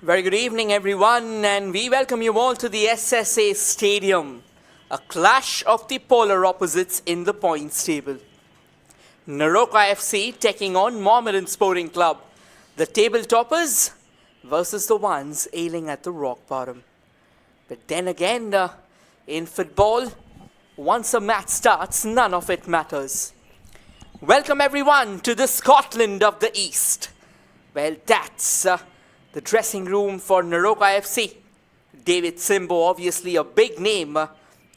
Very good evening, everyone, and we welcome you all to the SSA Stadium, a clash of the polar opposites in the points table. Neroca FC taking on Mohammedan Sporting Club, the table toppers versus the ones ailing at the rock bottom. But then again, in football, once a match starts, none of it matters. Welcome everyone to the Scotland of the East. Well, that's the dressing room for Neroca FC. David Simbo, obviously a big name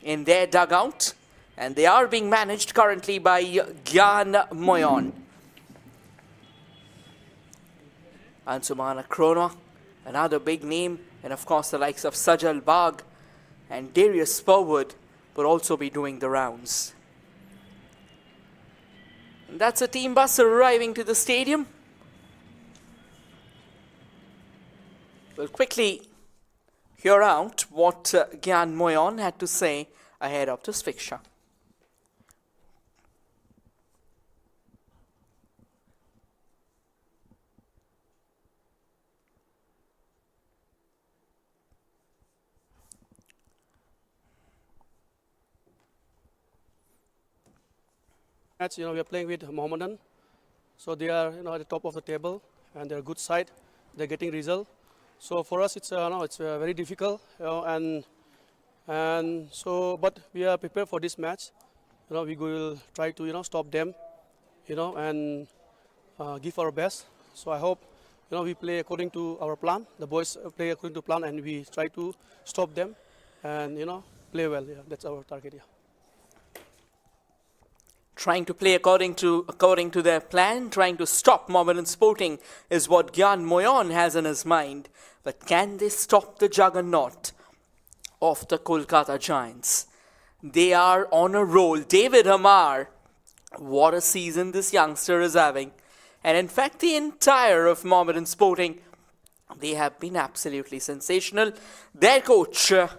in their dugout, and they are being managed currently by Gyan Moyon. Ansumana Krona, another big name, and of course the likes of Sajal Bagh and Darius Spurwood will also be doing the rounds. And that's a team bus arriving to the stadium. We'll quickly hear out what Gyan Moyon had to say ahead of this fixture. We are playing with Mohammedan, so they are at the top of the table and they're a good side. They're getting result. So for us, it's very difficult, but we are prepared for this match. We will try to stop them, and give our best. So I hope we play according to our plan. The boys play according to plan, and we try to stop them and play well. Yeah, that's our target. Yeah. Trying to play according to their plan, trying to stop Mohammedan Sporting is what Gyan Moyon has in his mind. But can they stop the juggernaut of the Kolkata Giants? They are on a roll. David Hamar, what a season this youngster is having. And in fact, the entire of Mohammedan Sporting, they have been absolutely sensational. Their coach, the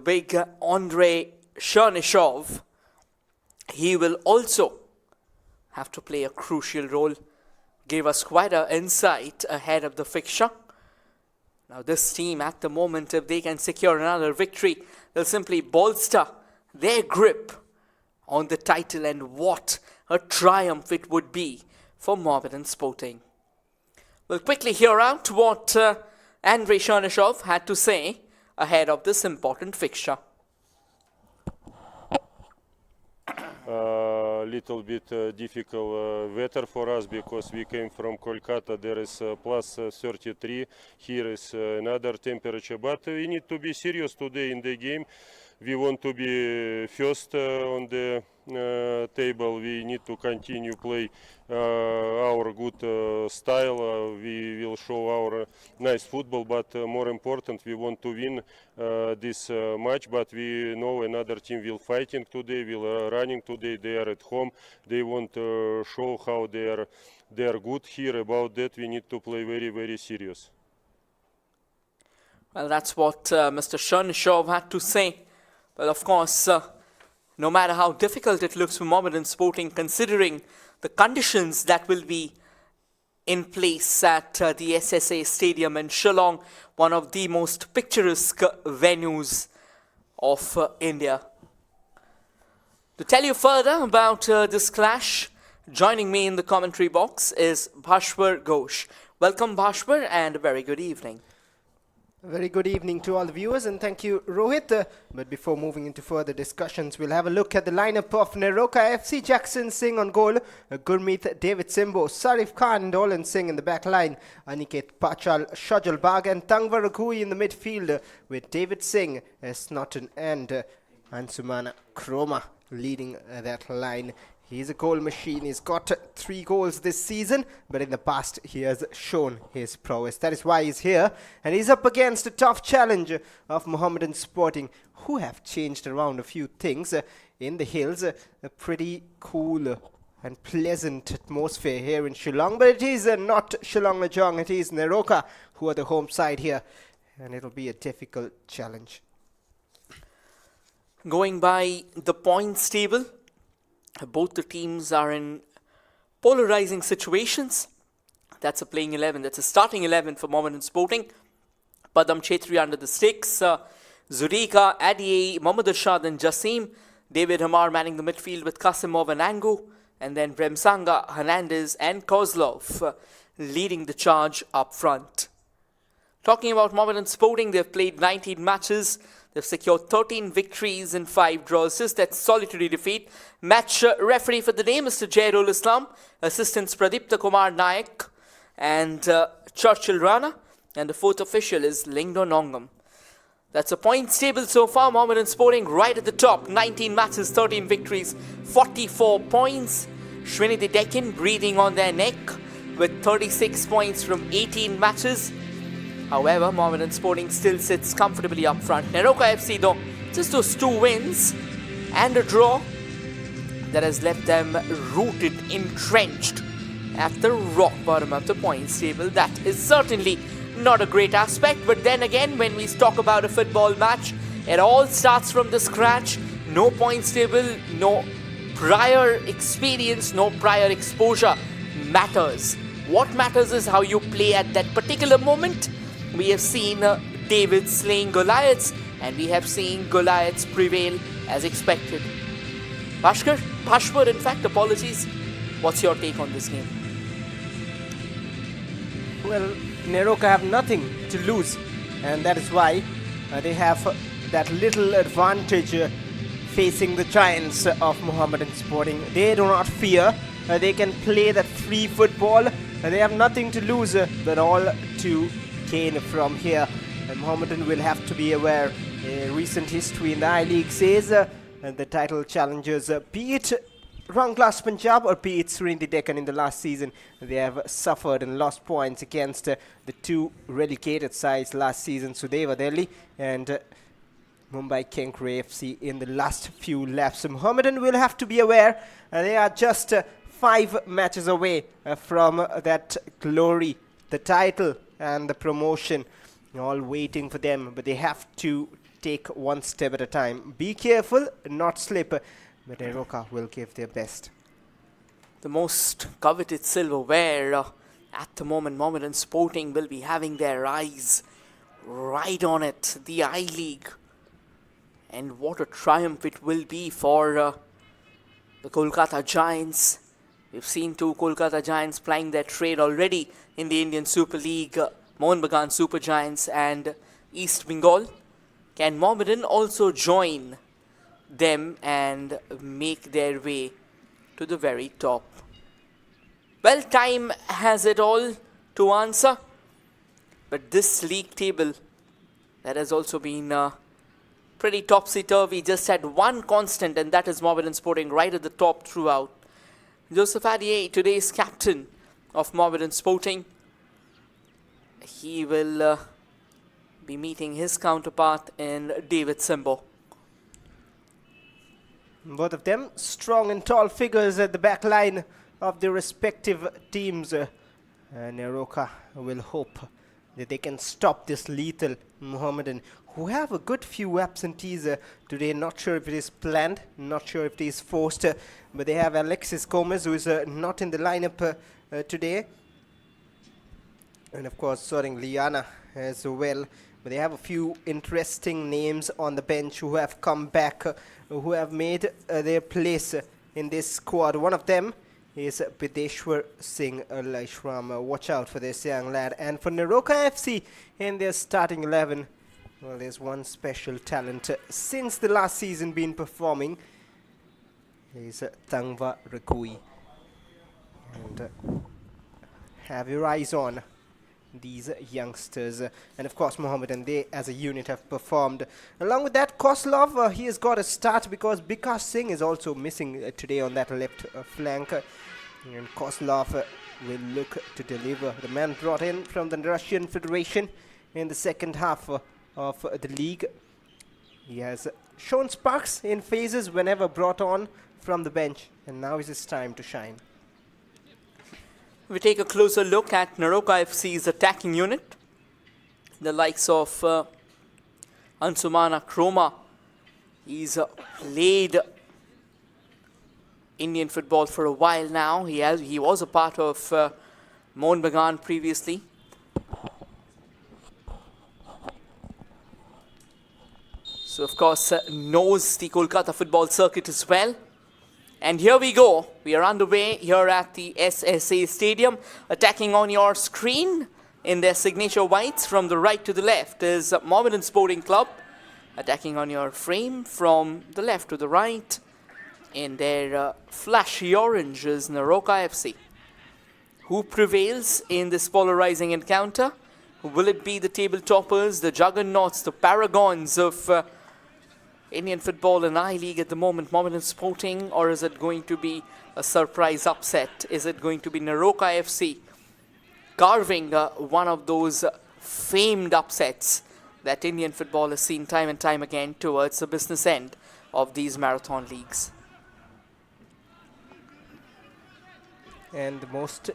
big Andrei Chernyshov, he will also have to play a crucial role. Gave us quite an insight ahead of the fixture. Now this team at the moment, if they can secure another victory, they'll simply bolster their grip on the title, and what a triumph it would be for Mohammedan Sporting. We'll quickly hear out what Andrei Chernyshov had to say ahead of this important fixture. Little bit difficult weather for us because we came from Kolkata. There is plus 33. Here is another temperature, but we need to be serious today in the game. We want to be first on the table. We need to continue play our good style. We will show our nice football, but more important, we want to win this match. But we know another team will fighting today, will running today. They are at home. They want to show how they are good here. About that, we need to play very, very serious. Well, that's what Mr. Chernyshov had to say. Well, of course, no matter how difficult it looks for Mohammedan Sporting, considering the conditions that will be in place at the SSA Stadium in Shillong, one of the most picturesque venues of India. To tell you further about this clash, joining me in the commentary box is Bhashwar Ghosh. Welcome, Bhashwar, and a very good evening. Very good evening to all the viewers, and thank you, Rohit. But before moving into further discussions, we'll have a look at the lineup of Neroca FC. Jackson Singh on goal, Gurmeet, David Simbo, Sarif Khan and Dolan Singh in the back line, Aniket Pachal, Shajal Bagh and Tangvar Raghui in the midfield, with David Singh, Snotton and Ansumana Kroma leading that line. He's a goal machine. He's got 3 goals this season, but in the past he has shown his prowess. That is why he's here, and he's up against a tough challenge of Mohammedan Sporting, who have changed around a few things in the hills. A pretty cool and pleasant atmosphere here in Shillong, but it is not Shillong Lajong, it is Neroca who are the home side here, and it'll be a difficult challenge. Going by the points table, Both the teams are in polarizing situations. That's a playing 11. That's a starting 11 for Mohammedan Sporting. Padam Chetri under the sticks. Zurika, Adiye, Mohammad Irshad and Jasim. David Hamar manning the midfield with Kasimov and Angu. And then Bremsanga, Hernandez and Kozlov leading the charge up front. Talking about Mohammedan Sporting, they've played 19 matches. They've secured 13 victories and 5 draws. Just that solitary defeat. Match referee for the day, Mr. Jairul Islam. Assistants Pradipta Kumar Nayak and Churchill Rana. And the fourth official is Lingdo Nongam. That's a points table so far. Mohammedan Sporting right at the top. 19 matches, 13 victories, 44 points. Srinidhi Deccan breathing on their neck with 36 points from 18 matches. However, Mohammedan Sporting still sits comfortably up front. Neroca FC though, just those 2 wins and a draw that has left them rooted, entrenched at the rock bottom of the points table. That is certainly not a great aspect, but then again, when we talk about a football match, it all starts from the scratch. No points table, no prior experience, no prior exposure matters. What matters is how you play at that particular moment. We have seen David slaying Goliaths, and we have seen Goliaths prevail as expected. Bhaskar, in fact, apologies. What's your take on this game? Well, Neroca have nothing to lose, and that is why they have that little advantage facing the giants of Mohammedan Sporting. They do not fear. They can play that free football. They have nothing to lose, but all to gain from here. And Mohammedan will have to be aware. Recent history in the I-League says the title challengers, be it Wrong Class Punjab or be it Srinidhi Deccan in the last season, they have suffered and lost points against the 2 relegated sides last season, Sudeva Delhi and Mumbai Kenkre FC in the last few laps. So Mohammedan will have to be aware. They are just 5 matches away from that glory, the title and the promotion, all waiting for them, but they have to take one step at a time. Be careful, not slip, but Neroca will give their best. The most coveted silverware at the moment, Mohammedan Sporting will be having their eyes right on it, the I-League. And what a triumph it will be for the Kolkata Giants. We've seen 2 Kolkata Giants plying their trade already in the Indian Super League, Mohun Bagan Super Giants and East Bengal. Can Mohammedan also join them and make their way to the very top? Well, time has it all to answer. But this league table, that has also been pretty topsy-turvy. Just had one constant, and that is Mohammedan Sporting right at the top throughout. Joseph Adiye, today's captain of Mohammedan Sporting, he will be meeting his counterpart in David Simbo. Both of them strong and tall figures at the back line of their respective teams. Neroca will hope that they can stop this lethal Mohammedan, who have a good few absentees today. Not sure if it is planned, not sure if it is forced, but they have Alexis Gomez, who is not in the lineup today. And of course, Soring Liana as well. But they have a few interesting names on the bench who have come back, who have made their place in this squad. One of them is Bideshwar Singh Laishram. Watch out for this young lad. And for Neroca FC in their starting 11, well, there's one special talent since the last season been performing. He's Tangva Rakui. And have your eyes on these youngsters. And of course, Mohammedan, they as a unit have performed. Along with that, Koslov, he has got a start because Vikas Singh is also missing today on that left flank. And Koslov will look to deliver. The man brought in from the Russian Federation in the second half of the league. He has shown sparks in phases whenever brought on from the bench. And now is his time to shine. We take a closer look at Neroca FC's attacking unit. The likes of Ansumana Kroma. He's played Indian football for a while now. He was a part of Mohammedan previously. So of course knows the Kolkata football circuit as well. And here we go. We are underway here at the SSA Stadium. Attacking on your screen in their signature whites from the right to the left is Mohammedan Sporting Club. Attacking on your frame from the left to the right in their flashy orange is Neroca FC. Who prevails in this polarizing encounter? Will it be the table toppers, the juggernauts, the paragons of Indian football and I-League at the moment, Mohammedan Sporting, or is it going to be a surprise upset? Is it going to be Neroca FC carving one of those famed upsets that Indian football has seen time and time again towards the business end of these marathon leagues? And the most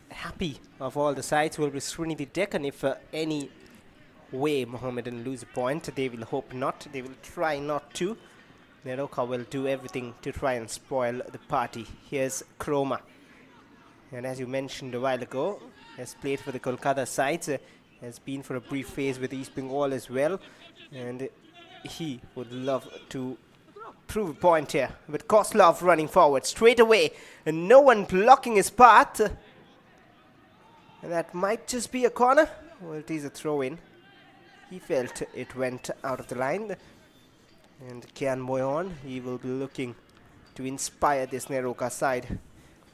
happy of all the sides will be Srinidhi Deccan. If any way Mohammedan lose a point, they will hope not. They will try not to. Neroca will do everything to try and spoil the party. Here's Chroma. And as you mentioned a while ago, has played for the Kolkata sides, has been for a brief phase with East Bengal as well. And he would love to prove a point here. With Koslov running forward straight away and no one blocking his path. And that might just be a corner. Well, it is a throw-in. He felt it went out of the line. And Kian Moyon, he will be looking to inspire this Neroca side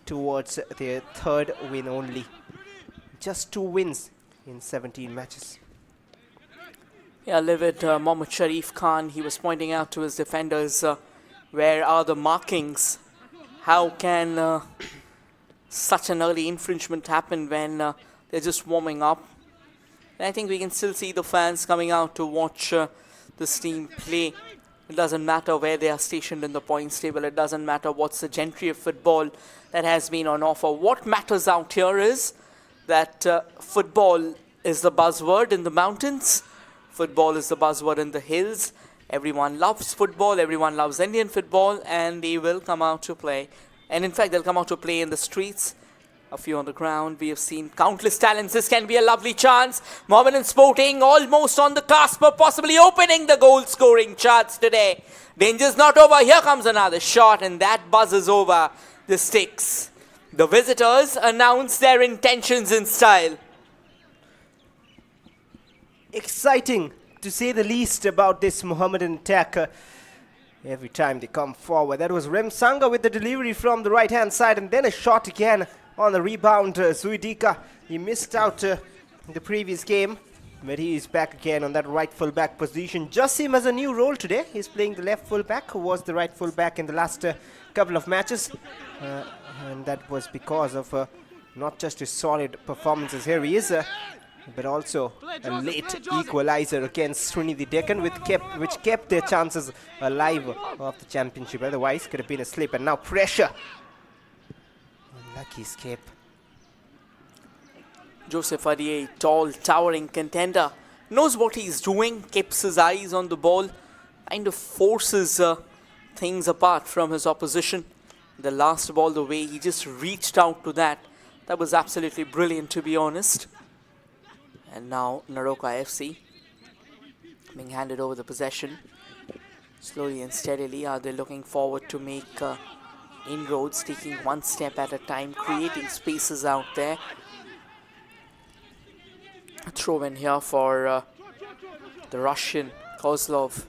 towards their third win only. Just 2 wins in 17 matches. Yeah, livid Mohammad Sharif Khan, he was pointing out to his defenders, where are the markings? How can such an early infringement happen when they're just warming up? And I think we can still see the fans coming out to watch this team play. It doesn't matter where they are stationed in the points table. It doesn't matter what's the gentry of football that has been on offer. What matters out here is that football is the buzzword in the mountains. Football is the buzzword in the hills. Everyone loves football. Everyone loves Indian football. And they will come out to play. And in fact, they'll come out to play in the streets. A few on the ground. We have seen countless talents. This can be a lovely chance. Mohammedan Sporting almost on the cusp of possibly opening the goal scoring charts today. Danger's not over. Here comes another shot and that buzzes over the sticks. The visitors announce their intentions in style. Exciting to say the least about this Mohammedan attack. Every time they come forward. That was Rem Sanga with the delivery from the right hand side and then a shot again. On the rebound, Zuidika, he missed out the previous game, but he is back again on that right full-back position. Jassim has a new role today. He's playing the left full-back, who was the right full-back in the last couple of matches. And that was because of not just his solid performances. Here he is, but also a late equalizer against Srinidhi Deccan, which kept their chances alive of the championship. Otherwise, could have been a slip. And now pressure. Lucky escape. Joseph Adiye, tall, towering contender, knows what he's doing, keeps his eyes on the ball, kind of forces things apart from his opposition. The last ball, the way he just reached out to that was absolutely brilliant, to be honest. And now Neroca FC being handed over the possession. Slowly and steadily are they looking forward to make inroads, taking one step at a time, creating spaces out there. A throw in here for the Russian Kozlov.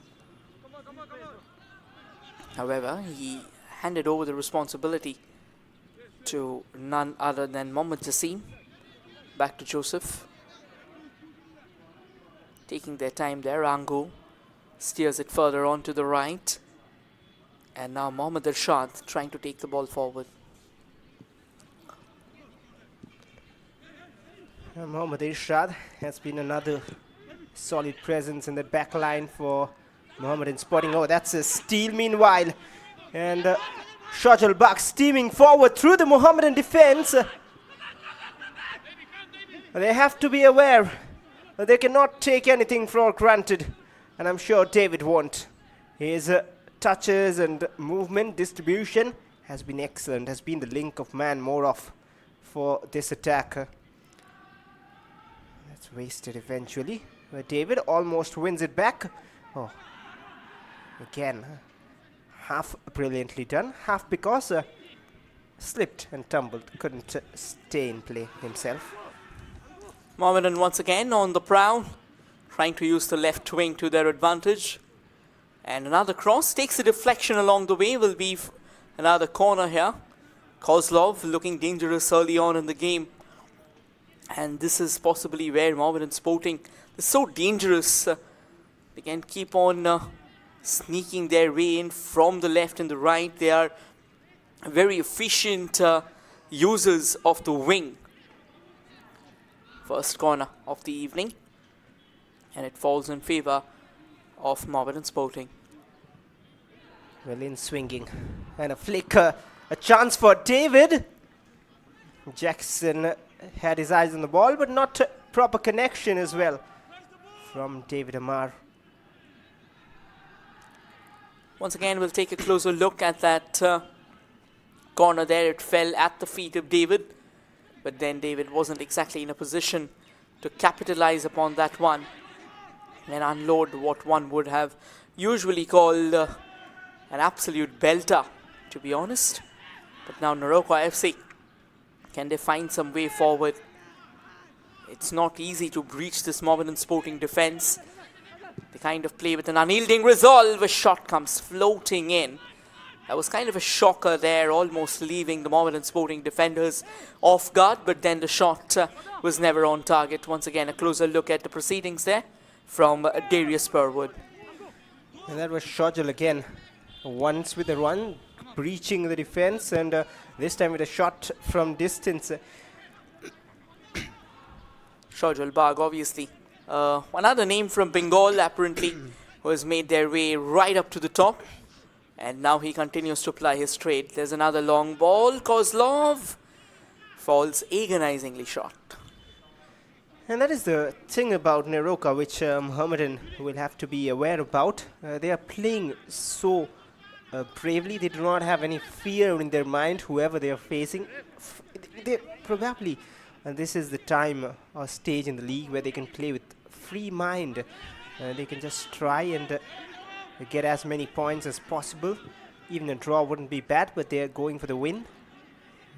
However, he handed over the responsibility to none other than Mohammad Jassim. Back to Joseph. Taking their time there, Angu steers it further on to the right. And now Mohammad Irshad trying to take the ball forward. Mohammad Irshad has been another solid presence in the back line for Mohammedan Sporting. Oh, that's a steal meanwhile. And Shajal Bak steaming forward through the Mohammedan defense. They have to be aware that they cannot take anything for granted. And I'm sure David won't. His touches and movement, distribution has been excellent, has been the link of man more off for this attack. That's wasted eventually. But David almost wins it back. Oh, again, half brilliantly done, half because slipped and tumbled, couldn't stay in play himself. Mohammedan once again on the prowl, trying to use the left wing to their advantage. And another cross takes a deflection along the way. Will be another corner here. Kozlov looking dangerous early on in the game. And this is possibly where Mohammedan Sporting is so dangerous. They can keep on sneaking their way in from the left and the right. They are very efficient users of the wing. First corner of the evening. And it falls in favour of Mohammedan Sporting. Well, in swinging. And a flicker. A chance for David. Jackson had his eyes on the ball, but not proper connection as well from David Amar. Once again, we'll take a closer look at that corner there. It fell at the feet of David. But then David wasn't exactly in a position to capitalize upon that one and unload what one would have usually called an absolute belter, to be honest. But now Neroca FC, can they find some way forward? It's not easy to breach this Mohammedan Sporting defense. They kind of play with an unyielding resolve. A shot comes floating in. That was kind of a shocker there, almost leaving the Mohammedan Sporting defenders off guard, but then the shot was never on target. Once again, a closer look at the proceedings there from Darius Spurwood. And that was Shojal again, once with a run, breaching the defense, and this time with a shot from distance. Shojal Bagh, obviously. Another name from Bengal, apparently, who has made their way right up to the top. And now he continues to ply his trade. There's another long ball. Kozlov falls agonizingly short. And that is the thing about Neroca, which Mohammedan will have to be aware about. They are playing so bravely. They do not have any fear in their mind, whoever they are facing. They probably, this is the time or stage in the league where they can play with free mind. They can just try and get as many points as possible. Even a draw wouldn't be bad, but they are going for the win.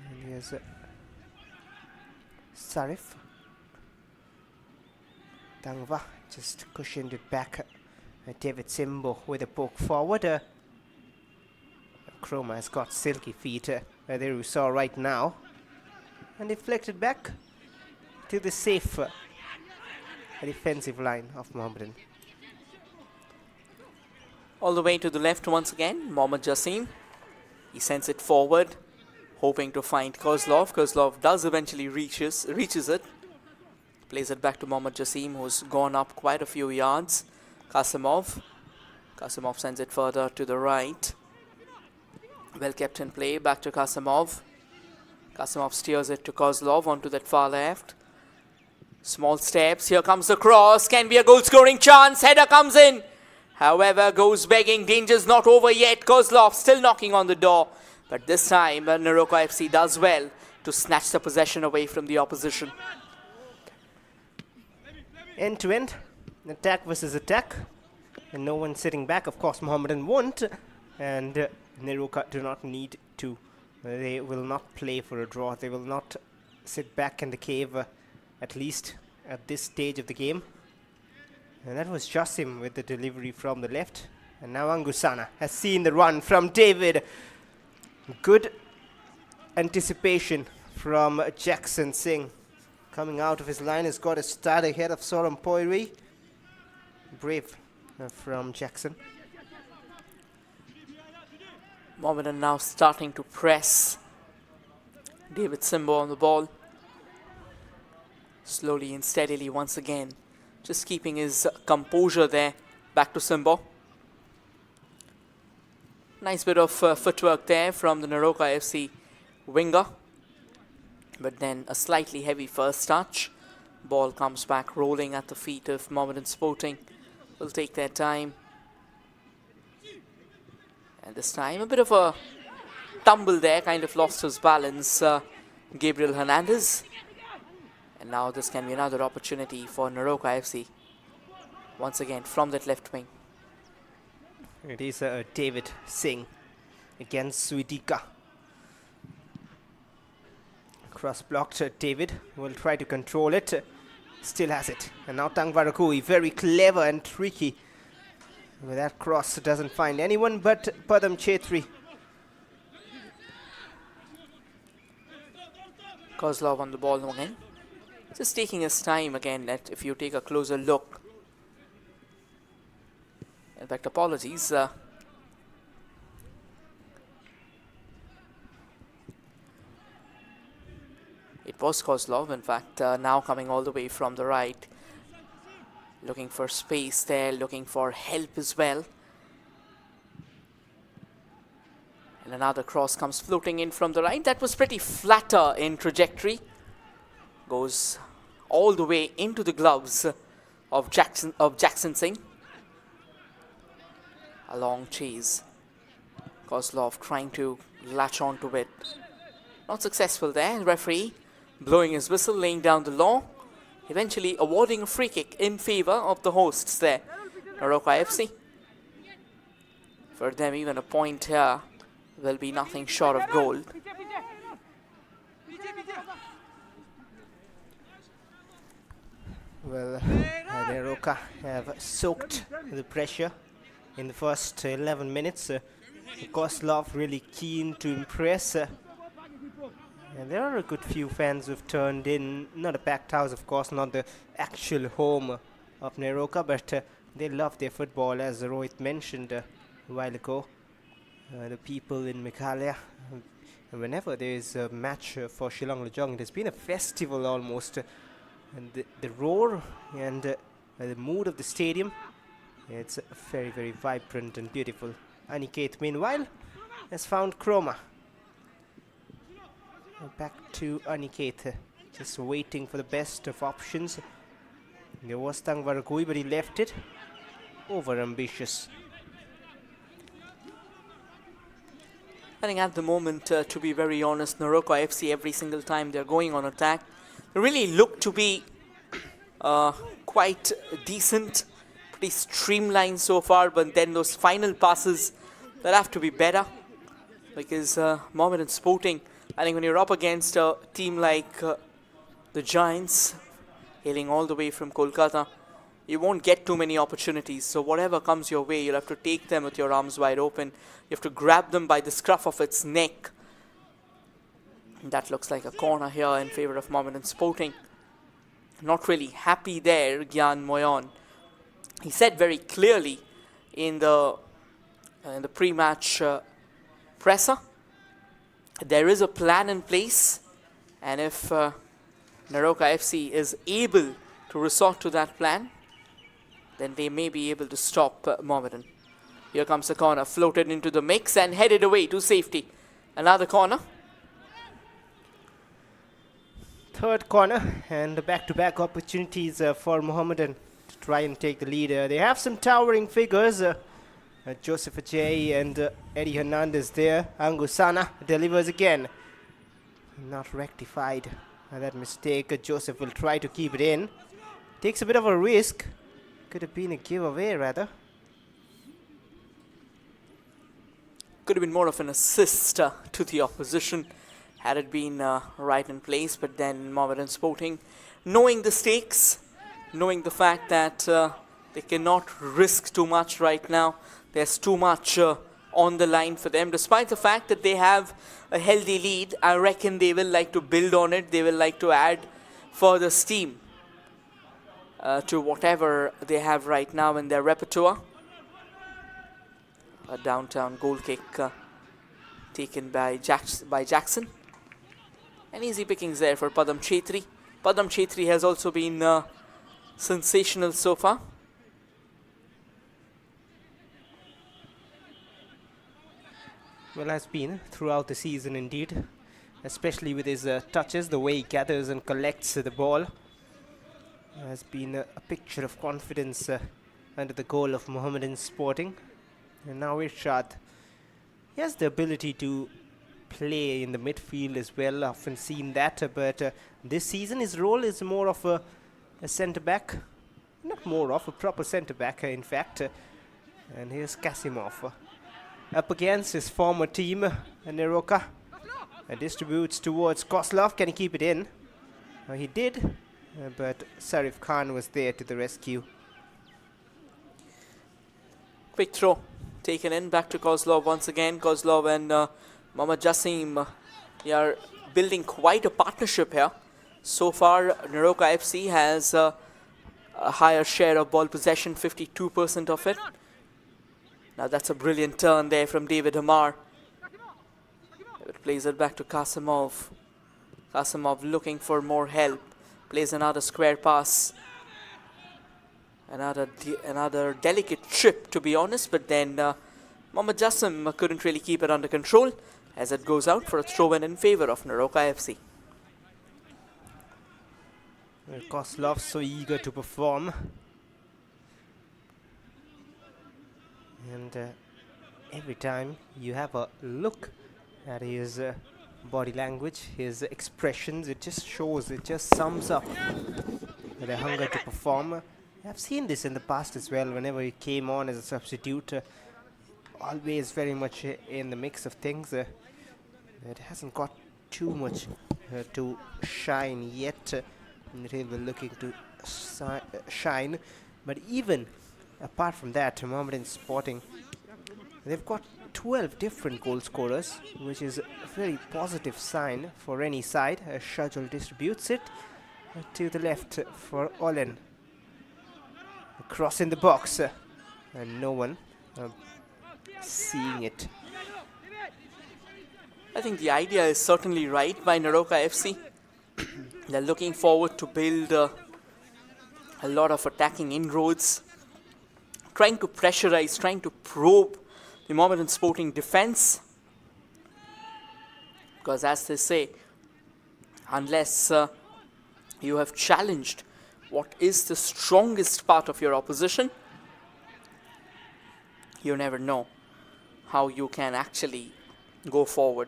And here's Sarif. Tangva just cushioned it back. David Simbo with a poke forward. Chroma has got silky feet. There you saw right now. And deflected back to the safe defensive line of Mohammedan. All the way to the left once again, Mohammad Jassim. He sends it forward, hoping to find Kozlov. Kozlov does eventually reaches it. Plays it back to Mohammad Jassim, who's gone up quite a few yards. Kasimov sends it further to the right. Well kept in play, back to Kasimov. Kasimov steers it to Kozlov onto that far left. Small steps, here comes the cross, can be a goal scoring chance, header comes in. However, goes begging, danger's not over yet. Kozlov still knocking on the door. But this time, Neroca FC does well to snatch the possession away from the opposition. End to end, attack versus attack. And no one sitting back. Of course, Mohammedan won't. And Neroca do not need to. They will not play for a draw. They will not sit back in the cave, at least at this stage of the game. And that was Jassim with the delivery from the left. And now Angusana has seen the run from David. Good anticipation from Jackson Singh. Coming out of his line, has got a start ahead of Soram Poiri. Brave from Jackson. Mohammedan now starting to press. David Simbo on the ball. Slowly and steadily once again. Just keeping his composure there. Back to Simbo. Nice bit of footwork there from the Neroca FC winger. But then a slightly heavy first touch. Ball comes back rolling at the feet of Mohammedan Sporting. Will take their time. And this time a bit of a tumble there, kind of lost his balance, Gabriel Hernandez. And now this can be another opportunity for Neroca FC. Once again, from that left wing. It is David Singh against Sweetika. Cross blocked. David will try to control it. Still has it. And now Tangvarakui, very clever and tricky. With that cross, doesn't find anyone but Padam Chetri. Kozlov on the ball again. Just taking his time again. That if you take a closer look. In fact, apologies. It was Kozlov, in fact, now coming all the way from the right. Looking for space there, looking for help as well. And another cross comes floating in from the right. That was pretty flatter in trajectory. Goes all the way into the gloves of Jackson Singh. A long chase. Kozlov trying to latch onto it. Not successful there. Referee blowing his whistle, laying down the law. Eventually awarding a free kick in favor of the hosts there, Neroca FC. For them, even a point here will be nothing short of gold. Well, Neroca have soaked the pressure in the first 11 minutes. Kozlov really keen to impress. And there are a good few fans who've turned in, not a packed house of course, not the actual home of Neroca, but they love their football, as Rohit mentioned a while ago. The people in Meghalaya, whenever there is a match for Shillong Lajong, it has been a festival almost. And the roar and the mood of the stadium, it's very, very vibrant and beautiful. Aniket, meanwhile, has found Chroma. Back to Aniket, just waiting for the best of options. There was Tangvarakui, but he left it. Over ambitious. I think at the moment, to be very honest, Neroca FC, every single time they're going on attack, they really look to be quite decent, pretty streamlined so far, but then those final passes, they'll have to be better. Because Mohammedan Sporting, I think when you're up against a team like the Giants, hailing all the way from Kolkata, you won't get too many opportunities. So whatever comes your way, you'll have to take them with your arms wide open. You have to grab them by the scruff of its neck. And that looks like a corner here in favor of Mohammedan Sporting. Not really happy there, Gyan Moyon. He said very clearly in the pre-match presser, there is a plan in place, and if Neroca FC is able to resort to that plan, then they may be able to stop Mohammedan. Here comes the corner, floated into the mix and headed away to safety. Another corner. Third corner, and back-to-back opportunities for Mohammedan to try and take the lead. They have some towering figures. Joseph Ajay and Eddie Hernandez there. Angusana delivers again. Not rectified. That mistake. Joseph will try to keep it in. Takes a bit of a risk. Could have been a giveaway rather. Could have been more of an assist to the opposition had it been right in place. But then Mohammedan Sporting, knowing the stakes, knowing the fact that they cannot risk too much right now. There's too much on the line for them. Despite the fact that they have a healthy lead, I reckon they will like to build on it. They will like to add further steam to whatever they have right now in their repertoire. A downtown goal kick taken by Jackson. And easy pickings there for Padam Chetri. Padam Chetri has also been sensational so far. Well, has been throughout the season indeed, especially with his touches, the way he gathers and collects the ball. Has been a picture of confidence under the goal of Mohammedan Sporting. And now Irshad, he has the ability to play in the midfield as well. Often seen that, but this season his role is more of a centre back, not more of a proper centre back, in fact. And here's Kasimov up against his former team, Neroca. Distributes towards Koslov. Can he keep it in? He did, but Sarif Khan was there to the rescue. Quick throw taken in back to Kozlov once again. Kozlov and Mohammad Jassim, they are building quite a partnership here. So far, Neroca FC has a higher share of ball possession, 52% of it. Now that's a brilliant turn there from David Hamar. David plays it back to Kasimov. Kasimov looking for more help. Plays another square pass. Another delicate trip, to be honest, but then Mohammad Jassim couldn't really keep it under control as it goes out for a throw-in in favor of Neroca FC. Koslov so eager to perform. And every time you have a look at his body language, his expressions, it just shows, it just sums up the hunger to perform. I've seen this in the past as well. Whenever he came on as a substitute, always very much in the mix of things. It hasn't got too much to shine yet. He'll be looking to shine. But even apart from that, Mohammedan Sporting, they've got 12 different goal scorers, which is a very positive sign for any side. Shajul distributes it to the left for Olen. Cross in the box, and no one seeing it. I think the idea is certainly right by Neroca FC. They're looking forward to build a lot of attacking inroads, trying to pressurize, trying to probe the Mohammedan Sporting defense. Because as they say, unless you have challenged what is the strongest part of your opposition, you never know how you can actually go forward.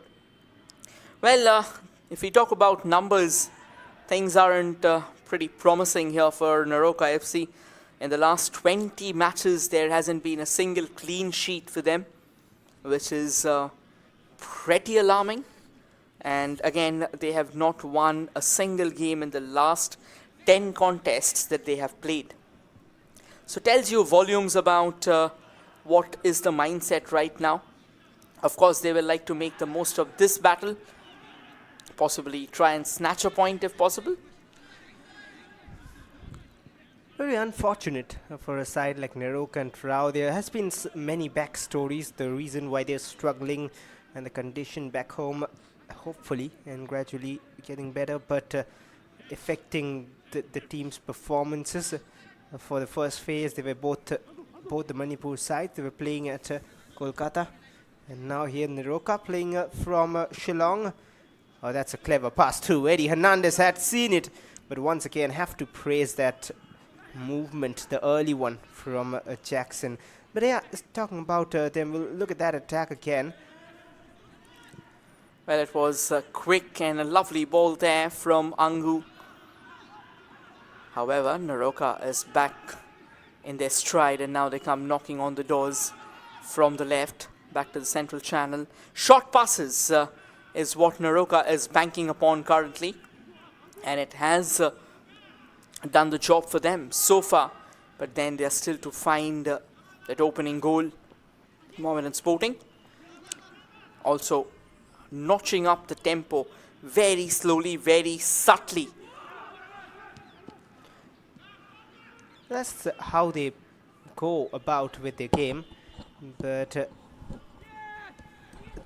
Well, if we talk about numbers, things aren't pretty promising here for Neroca FC. In the last 20 matches, there hasn't been a single clean sheet for them, which is pretty alarming. And again, they have not won a single game in the last 10 contests that they have played. So tells you volumes about what is the mindset right now. Of course, they will like to make the most of this battle, possibly try and snatch a point if possible. Very unfortunate for a side like Neroca and Rao. There has been many backstories, the reason why they're struggling and the condition back home, hopefully and gradually getting better, but affecting the team's performances. For the first phase, they were both the Manipur sides. They were playing at Kolkata, and now here Neroca playing from Shillong. Oh, that's a clever pass too. Eddie Hernandez had seen it, but once again have to praise that movement, the early one from Jackson. But yeah, talking about them, we'll look at that attack again. Well, it was a quick and a lovely ball there from Angu. However, Neroca is back in their stride, and now they come knocking on the doors from the left, back to the central channel. Short passes is what Neroca is banking upon currently, and it has done the job for them so far. But then they are still to find that opening goal. Mohammedan Sporting also notching up the tempo very slowly, very subtly. That's how they go about with their game, but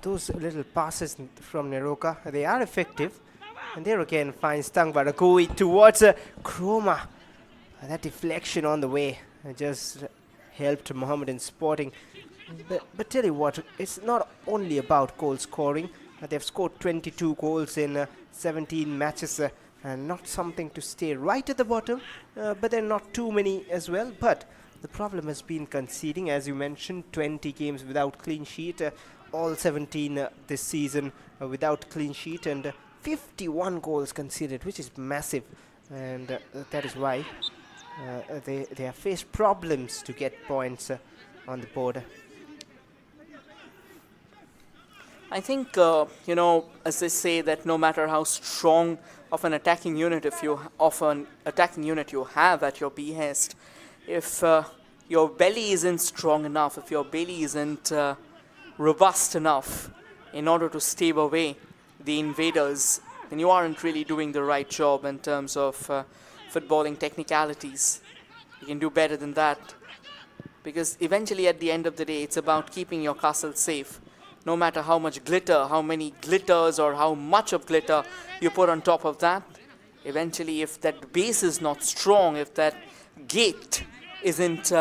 those little passes from Neroca, they are effective. And there again finds Tangvaragui towards Chroma. That deflection on the way just helped Mohammedan Sporting. But tell you what, it's not only about goal scoring. They've scored 22 goals in 17 matches. And not something to stay right at the bottom, but there are not too many as well. But The problem has been conceding, as you mentioned, 20 games without clean sheet, all 17 this season without clean sheet, and 51 goals conceded, which is massive, and that is why they have faced problems to get points on the board. I think, as they say, that no matter how strong of an attacking unit you have at your behest, if your belly isn't strong enough, if your belly isn't robust enough in order to stave away the invaders, then you aren't really doing the right job in terms of footballing technicalities. You can do better than that, because eventually at the end of the day, it's about keeping your castle safe. No matter how much glitter, how many glitters, or how much of glitter you put on top of that, eventually if that base is not strong, if that gate isn't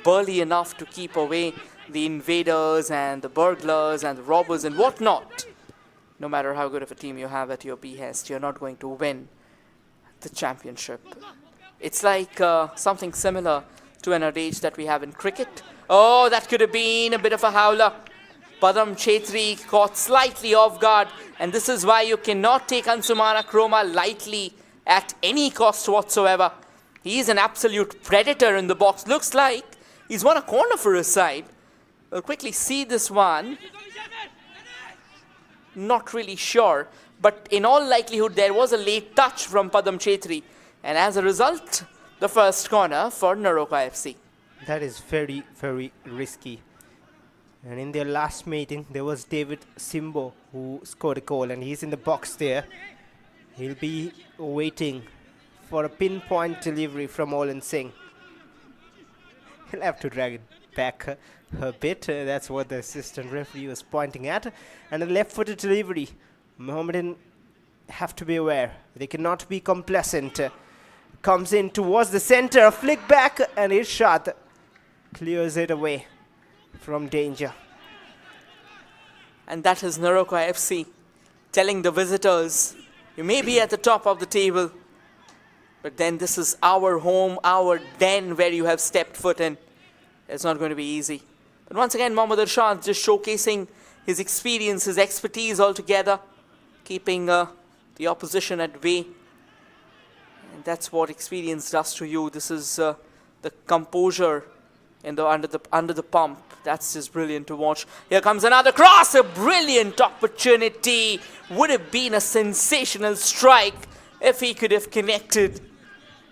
burly enough to keep away the invaders and the burglars and the robbers and whatnot, no matter how good of a team you have at your behest, you're not going to win the championship. It's like something similar to an adage that we have in cricket. Oh, that could have been a bit of a howler. Padam Chetri caught slightly off guard, and this is why you cannot take Ansumana Kroma lightly at any cost whatsoever. He is an absolute predator in the box. Looks like he's won a corner for his side. We'll quickly see this one. Not really sure, but in all likelihood there was a late touch from Padam Chetri, and as a result, the first corner for Neroca FC. That is very, very risky. And in their last meeting, there was David Simbo who scored a goal, and he's in the box there. He'll be waiting for a pinpoint delivery from Olin Singh. He'll have to drag it back a bit. That's what the assistant referee was pointing at. And a left-footed delivery. Mohammedan have to be aware. They cannot be complacent. Comes in towards the center, a flick back, and Irshad clears it away from danger. And that is Neroca FC telling the visitors, you may be at the top of the table, but then this is our home, our den where you have stepped foot in. It's not going to be easy. But once again, Mohammad Irshad just showcasing his experience, his expertise altogether, keeping the opposition at bay. And that's what experience does to you. This is the composure under the pump. That's just brilliant to watch. Here comes another cross, a brilliant opportunity. Would have been a sensational strike if he could have connected.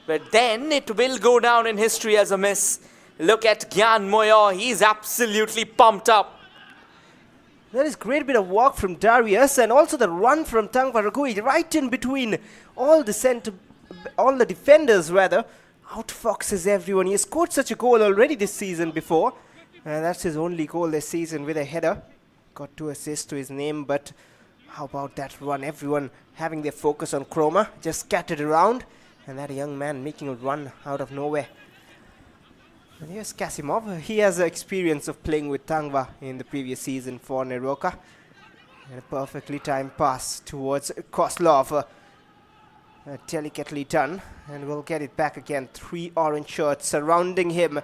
But then it will go down in history as a miss. Look at Gyan Moyo, he's absolutely pumped up. That is great bit of work from Darius, and also the run from Tangva Ragui right in between all the defenders rather. Outfoxes everyone. He has scored such a goal already this season before. That's his only goal this season with a header. Got 2 assists to his name, but how about that run? Everyone having their focus on Kroma, just scattered around, and that young man making a run out of nowhere. And here's Kasimov. He has experience of playing with Tangva in the previous season for Neroca. And a perfectly timed pass towards Koslov. Delicately done, and we'll get it back again. 3 orange shirts surrounding him.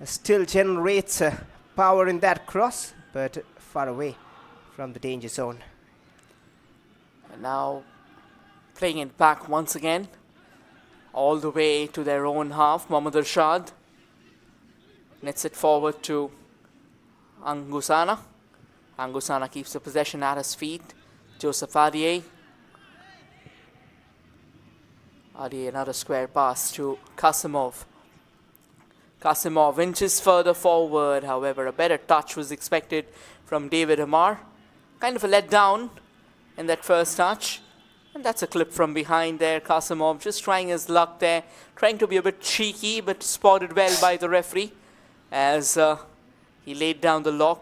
Still generates power in that cross, but far away from the danger zone. And now playing it back once again, all the way to their own half. Mohammad Irshad nets it forward to Angusana. Angusana keeps the possession at his feet. Joseph Adiye. Adiye, another square pass to Kasimov. Kasimov inches further forward, however, a better touch was expected from David Amar. Kind of a letdown in that first touch. And that's a clip from behind there. Kasimov just trying his luck there, trying to be a bit cheeky, but spotted well by the referee as he laid down the lock.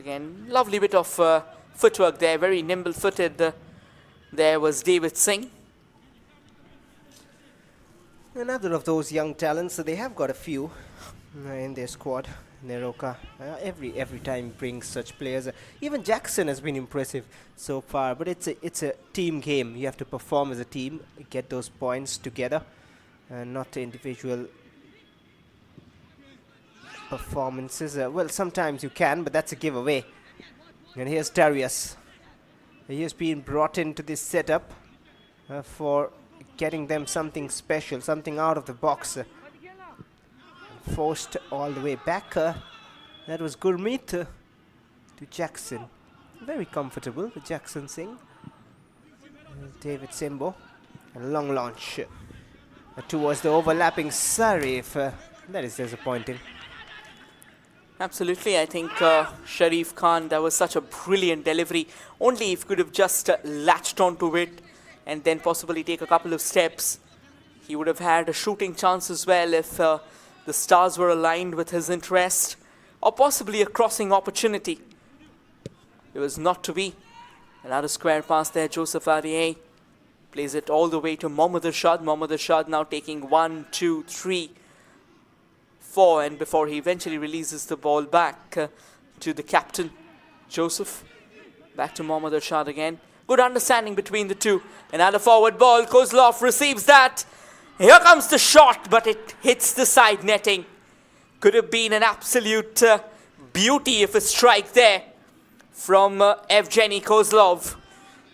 Again, lovely bit of footwork there, very nimble-footed. There was David Singh. Another of those young talents. So they have got a few in their squad. Neroca every time brings such players. Even Jackson has been impressive so far, but it's a team game. You have to perform as a team, get those points together, and not individual performances. Well, sometimes you can, but that's a giveaway. And here's Darius. He has been brought into this setup for getting them something special, something out of the box. Forced all the way back. That was Gurmeet to Jackson. Very comfortable with Jackson Singh. David Simbo. A long launch towards the overlapping Sarif. That is disappointing. Absolutely, I think Sharif Khan, that was such a brilliant delivery. Only if he could have just latched onto it and then possibly take a couple of steps, he would have had a shooting chance as well if the stars were aligned with his interest, or possibly a crossing opportunity. It was not to be. Another square pass there, Joseph Arieh plays it all the way to Mohammad Irshad. Mohammad Irshad now taking 1, 2, 3, 4, and before he eventually releases the ball back to the captain, Joseph. Back to Mohammad Irshad again. Good understanding between the two. Another forward ball. Kozlov receives that. Here comes the shot, but it hits the side netting. Could have been an absolute beauty of a strike there from Evgeny Kozlov.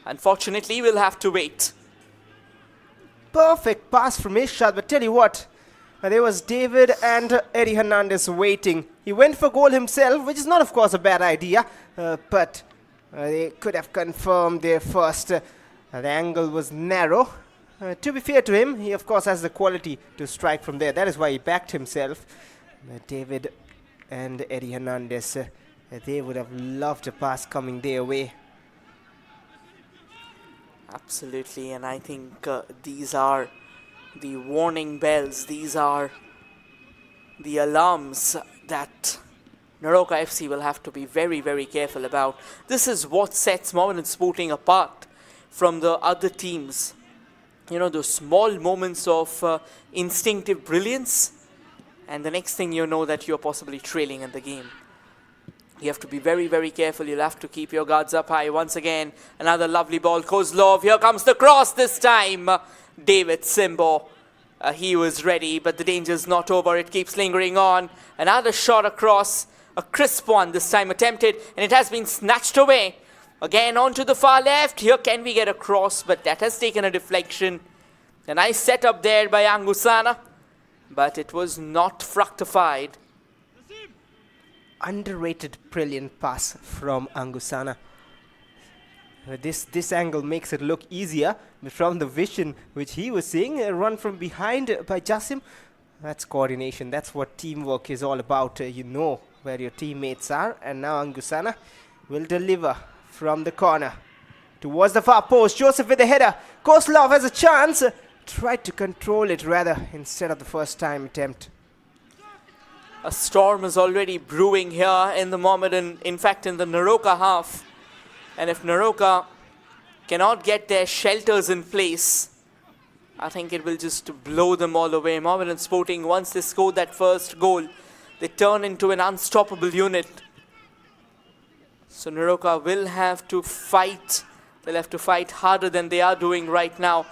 Unfortunately, we'll have to wait. Perfect pass from Irshad, but tell you what, there was David and Eddie Hernandez waiting. He went for goal himself, which is not, of course, a bad idea, but they could have confirmed there first. The angle was narrow. To be fair to him, he, of course, has the quality to strike from there. That is why he backed himself. David and Eddie Hernandez, they would have loved a pass coming their way. Absolutely, and I think these are the warning bells. These are the alarms that Neroca FC will have to be very, very careful about. This is what sets Mohammedan Sporting apart from the other teams. You know, those small moments of instinctive brilliance, and the next thing you know that you're possibly trailing in the game. You have to be very, very careful. You'll have to keep your guards up high. Once again, another lovely ball. Kozlov, here comes the cross this time. David Simbo, he was ready, but the danger's not over. It keeps lingering on. Another shot across, a crisp one this time attempted, and it has been snatched away. Again onto the far left. Here can we get a cross, but that has taken a deflection. A nice setup there by Angusana, but it was not fructified. Underrated brilliant pass from Angusana. This angle makes it look easier, but from the vision which he was seeing, a run from behind by Jasim, that's coordination. That's what teamwork is all about. You know where your teammates are, and now Angusana will deliver from the corner towards the far post. Joseph with the header. Kozlov has a chance. Tried to control it rather instead of the first time attempt. A storm is already brewing here in the Mohammedan, in fact in the Neroca half. And if Neroca cannot get their shelters in place, I think it will just blow them all away. Mohammedan Sporting, once they score that first goal, they turn into an unstoppable unit. So Neroca will have to fight. They'll have to fight harder than they are doing right now.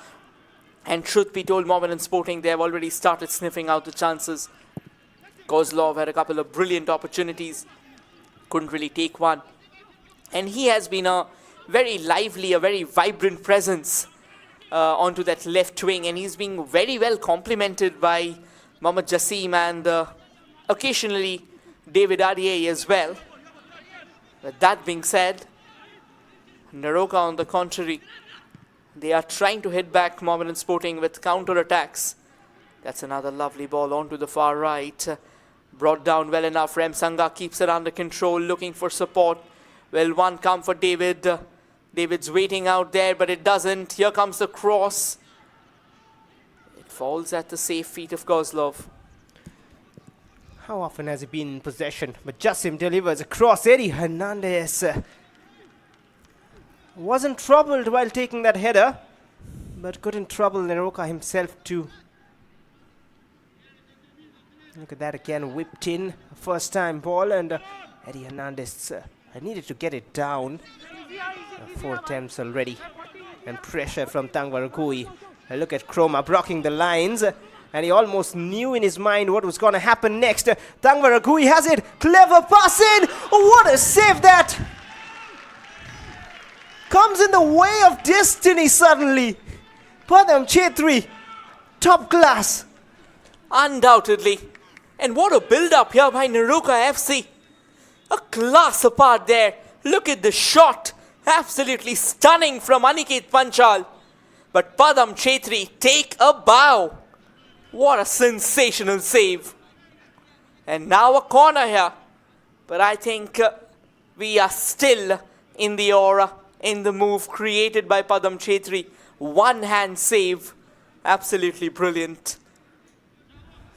And truth be told, Mohammedan Sporting, they have already started sniffing out the chances. Kozlov had a couple of brilliant opportunities, couldn't really take one. And he has been a very lively, a very vibrant presence onto that left wing. And he's being very well complemented by Mohammad Jasim and occasionally David Arieh as well. But that being said, Neroca on the contrary, they are trying to hit back Mohammedan Sporting with counter-attacks. That's another lovely ball onto the far right. Brought down well enough. Remsanga keeps it under control, looking for support. Well, one come for David. David's waiting out there, but it doesn't. Here comes the cross. It falls at the safe feet of Kozlov. How often has he been in possession? But Jasim delivers across. Eddie Hernandez wasn't troubled while taking that header, but couldn't trouble Neroca himself too. Look at that again, whipped in, first time ball, and Eddie Hernandez needed to get it down. 4 attempts already, and pressure from Tangwaragui. Look at Chroma blocking the lines. and he almost knew in his mind what was going to happen next. Tangvaragui has it. Clever pass in. Oh, what a save that! Comes in the way of destiny suddenly. Padam Chetri, top class. Undoubtedly. And what a build-up here by Neroca FC. A class apart there. Look at the shot. Absolutely stunning from Aniket Panchal. But Padam Chetri take a bow. What a sensational save. And now a corner here. But I think we are still in the aura, in the move created by Padam Chetri. One-hand save. Absolutely brilliant.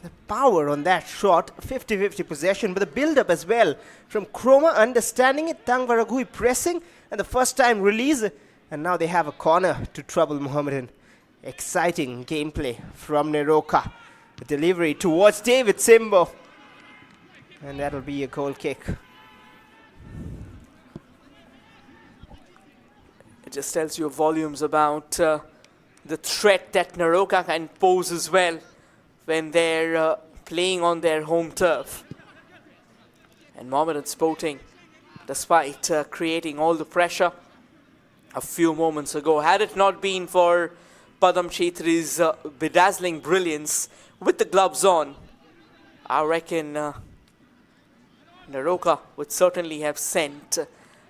The power on that shot, 50-50 possession, but the build-up as well. From Chroma understanding it, Tangvaragui pressing, and the first time release. And now they have a corner to trouble Mohammedan. Exciting gameplay from Neroca. The delivery towards David Simbo. And that'll be a goal kick. It just tells you volumes about the threat that Neroca can pose as well when they're playing on their home turf. And Mohammedan Sporting, despite creating all the pressure a few moments ago, had it not been for Padam Chetri's bedazzling brilliance with the gloves on, I reckon Neroca would certainly have sent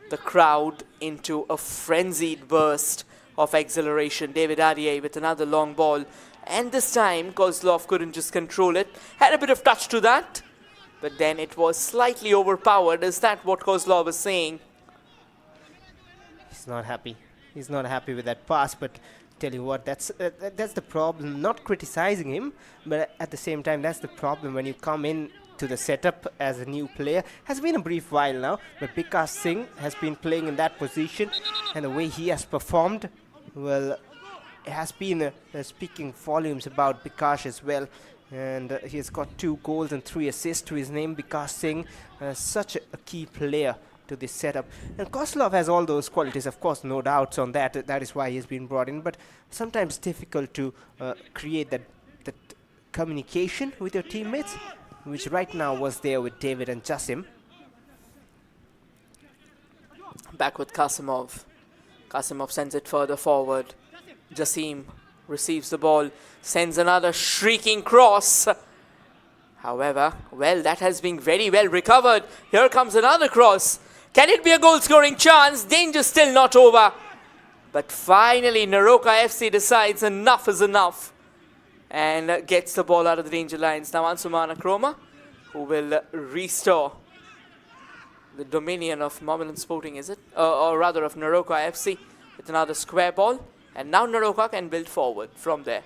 the crowd into a frenzied burst of exhilaration. David Adiye with another long ball. And this time, Kozlov couldn't just control it. Had a bit of touch to that. But then it was slightly overpowered. Is that what Kozlov is saying? He's not happy. He's not happy with that pass, but tell you what, that's the problem. Not criticizing him, but at the same time, that's the problem when you come in to the setup as a new player. Has been a brief while now, but Vikas Singh has been playing in that position, and the way he has performed, well, it has been speaking volumes about Vikas as well. And he has got 2 goals and 3 assists to his name. Vikas Singh, such a key player to this setup. And Kozlov has all those qualities, of course, no doubts on that. That is why he's been brought in. But sometimes difficult to create that communication with your teammates, which right now was there with David and Jasim. Back with Kasimov. Kasimov sends it further forward. Jasim receives the ball, sends another shrieking cross. However, well, that has been very well recovered. Here comes another cross. Can it be a goal-scoring chance? Danger still not over. But finally, Neroca FC decides enough is enough and gets the ball out of the danger lines. Now Ansumana Chroma, who will restore the dominion of Mohammedan Sporting, is it? Or rather of Neroca FC with another square ball. And now Neroca can build forward from there.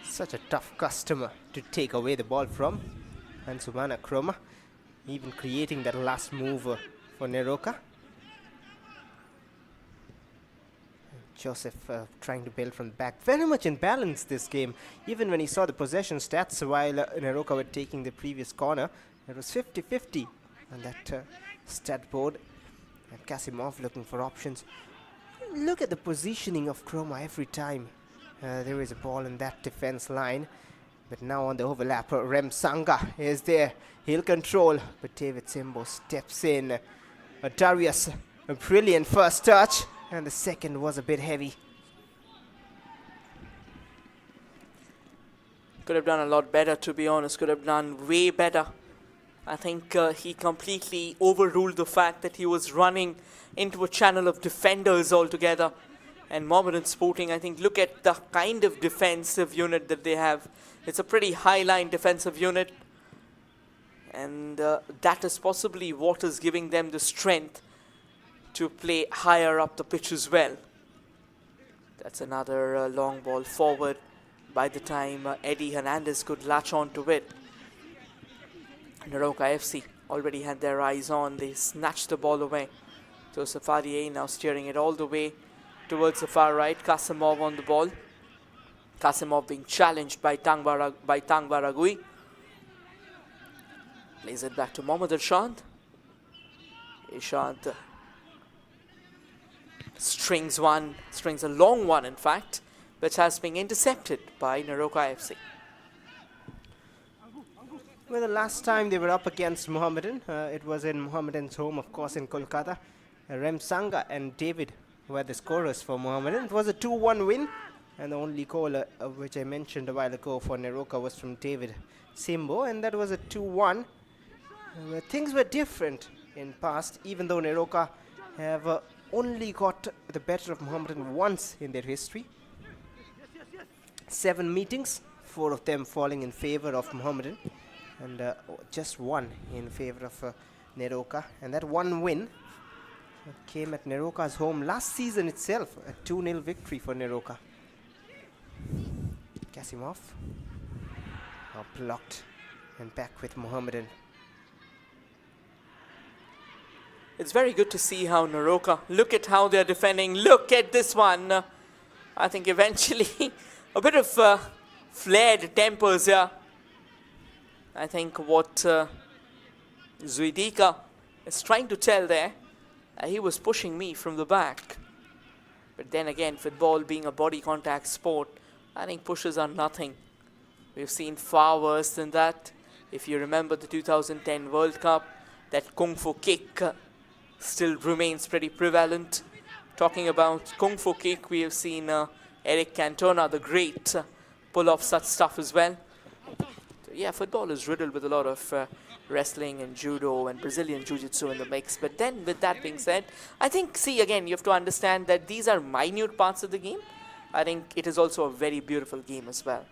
Such a tough customer to take away the ball from. And Sumana Chroma even creating that last move for Neroca. Joseph trying to build from the back. Very much in balance this game. Even when he saw the possession stats while Neroca were taking the previous corner, it was 50-50 on that stat board. And Kasimov looking for options. Look at the positioning of Chroma every time there is a ball in that defense line. But now on the overlap, Rem Sanga is there. He'll control, but David Simbo steps in. Darius, a brilliant first touch, and the second was a bit heavy. Could have done a lot better, to be honest. Could have done way better. I think he completely overruled the fact that he was running into a channel of defenders altogether. And Mohammedan Sporting, I think, look at the kind of defensive unit that they have. It's a pretty high-line defensive unit. And that is possibly what is giving them the strength to play higher up the pitch as well. That's another long ball forward by the time Eddie Hernandez could latch on to it. Neroca FC already had their eyes on. They snatched the ball away. Joseph Adiye now steering it all the way towards the far right. Kasimov on the ball. Kasimov being challenged by Tangvaragui. Plays it back to Mohammad Irshad. Irshad strings a long one in fact, which has been intercepted by Neroca FC. Well, the last time they were up against Mohammedan, it was in Mohammedan's home, of course, in Kolkata. Remsanga and David were the scorers for Mohammedan. It was a 2-1 win, and the only goal which I mentioned a while ago for Neroca was from David Simbo, and that was a 2-1. Where things were different in past, even though Neroca have only got the better of Mohammedan once in their history. 7 meetings, 4 of them falling in favor of Mohammedan, and just 1 in favor of Neroca. And that 1 win came at Neroca's home last season itself, a 2-0 victory for Neroca. Kasimov blocked and back with Mohammedan. It's very good to see how Neroca, look at how they're defending, look at this one. I think eventually a bit of flared tempers here. I think what Zuidika is trying to tell there, he was pushing me from the back. But then again, football being a body contact sport, I think pushes are nothing. We've seen far worse than that. If you remember the 2010 World Cup, that Kung Fu kick still remains pretty prevalent. Talking about Kung Fu kick, we have seen Eric Cantona, the great, pull off such stuff as well. So yeah, football is riddled with a lot of wrestling and judo and Brazilian jiu-jitsu in the mix. But then with that being said, I think, see again, you have to understand that these are minute parts of the game. I think it is also a very beautiful game as well.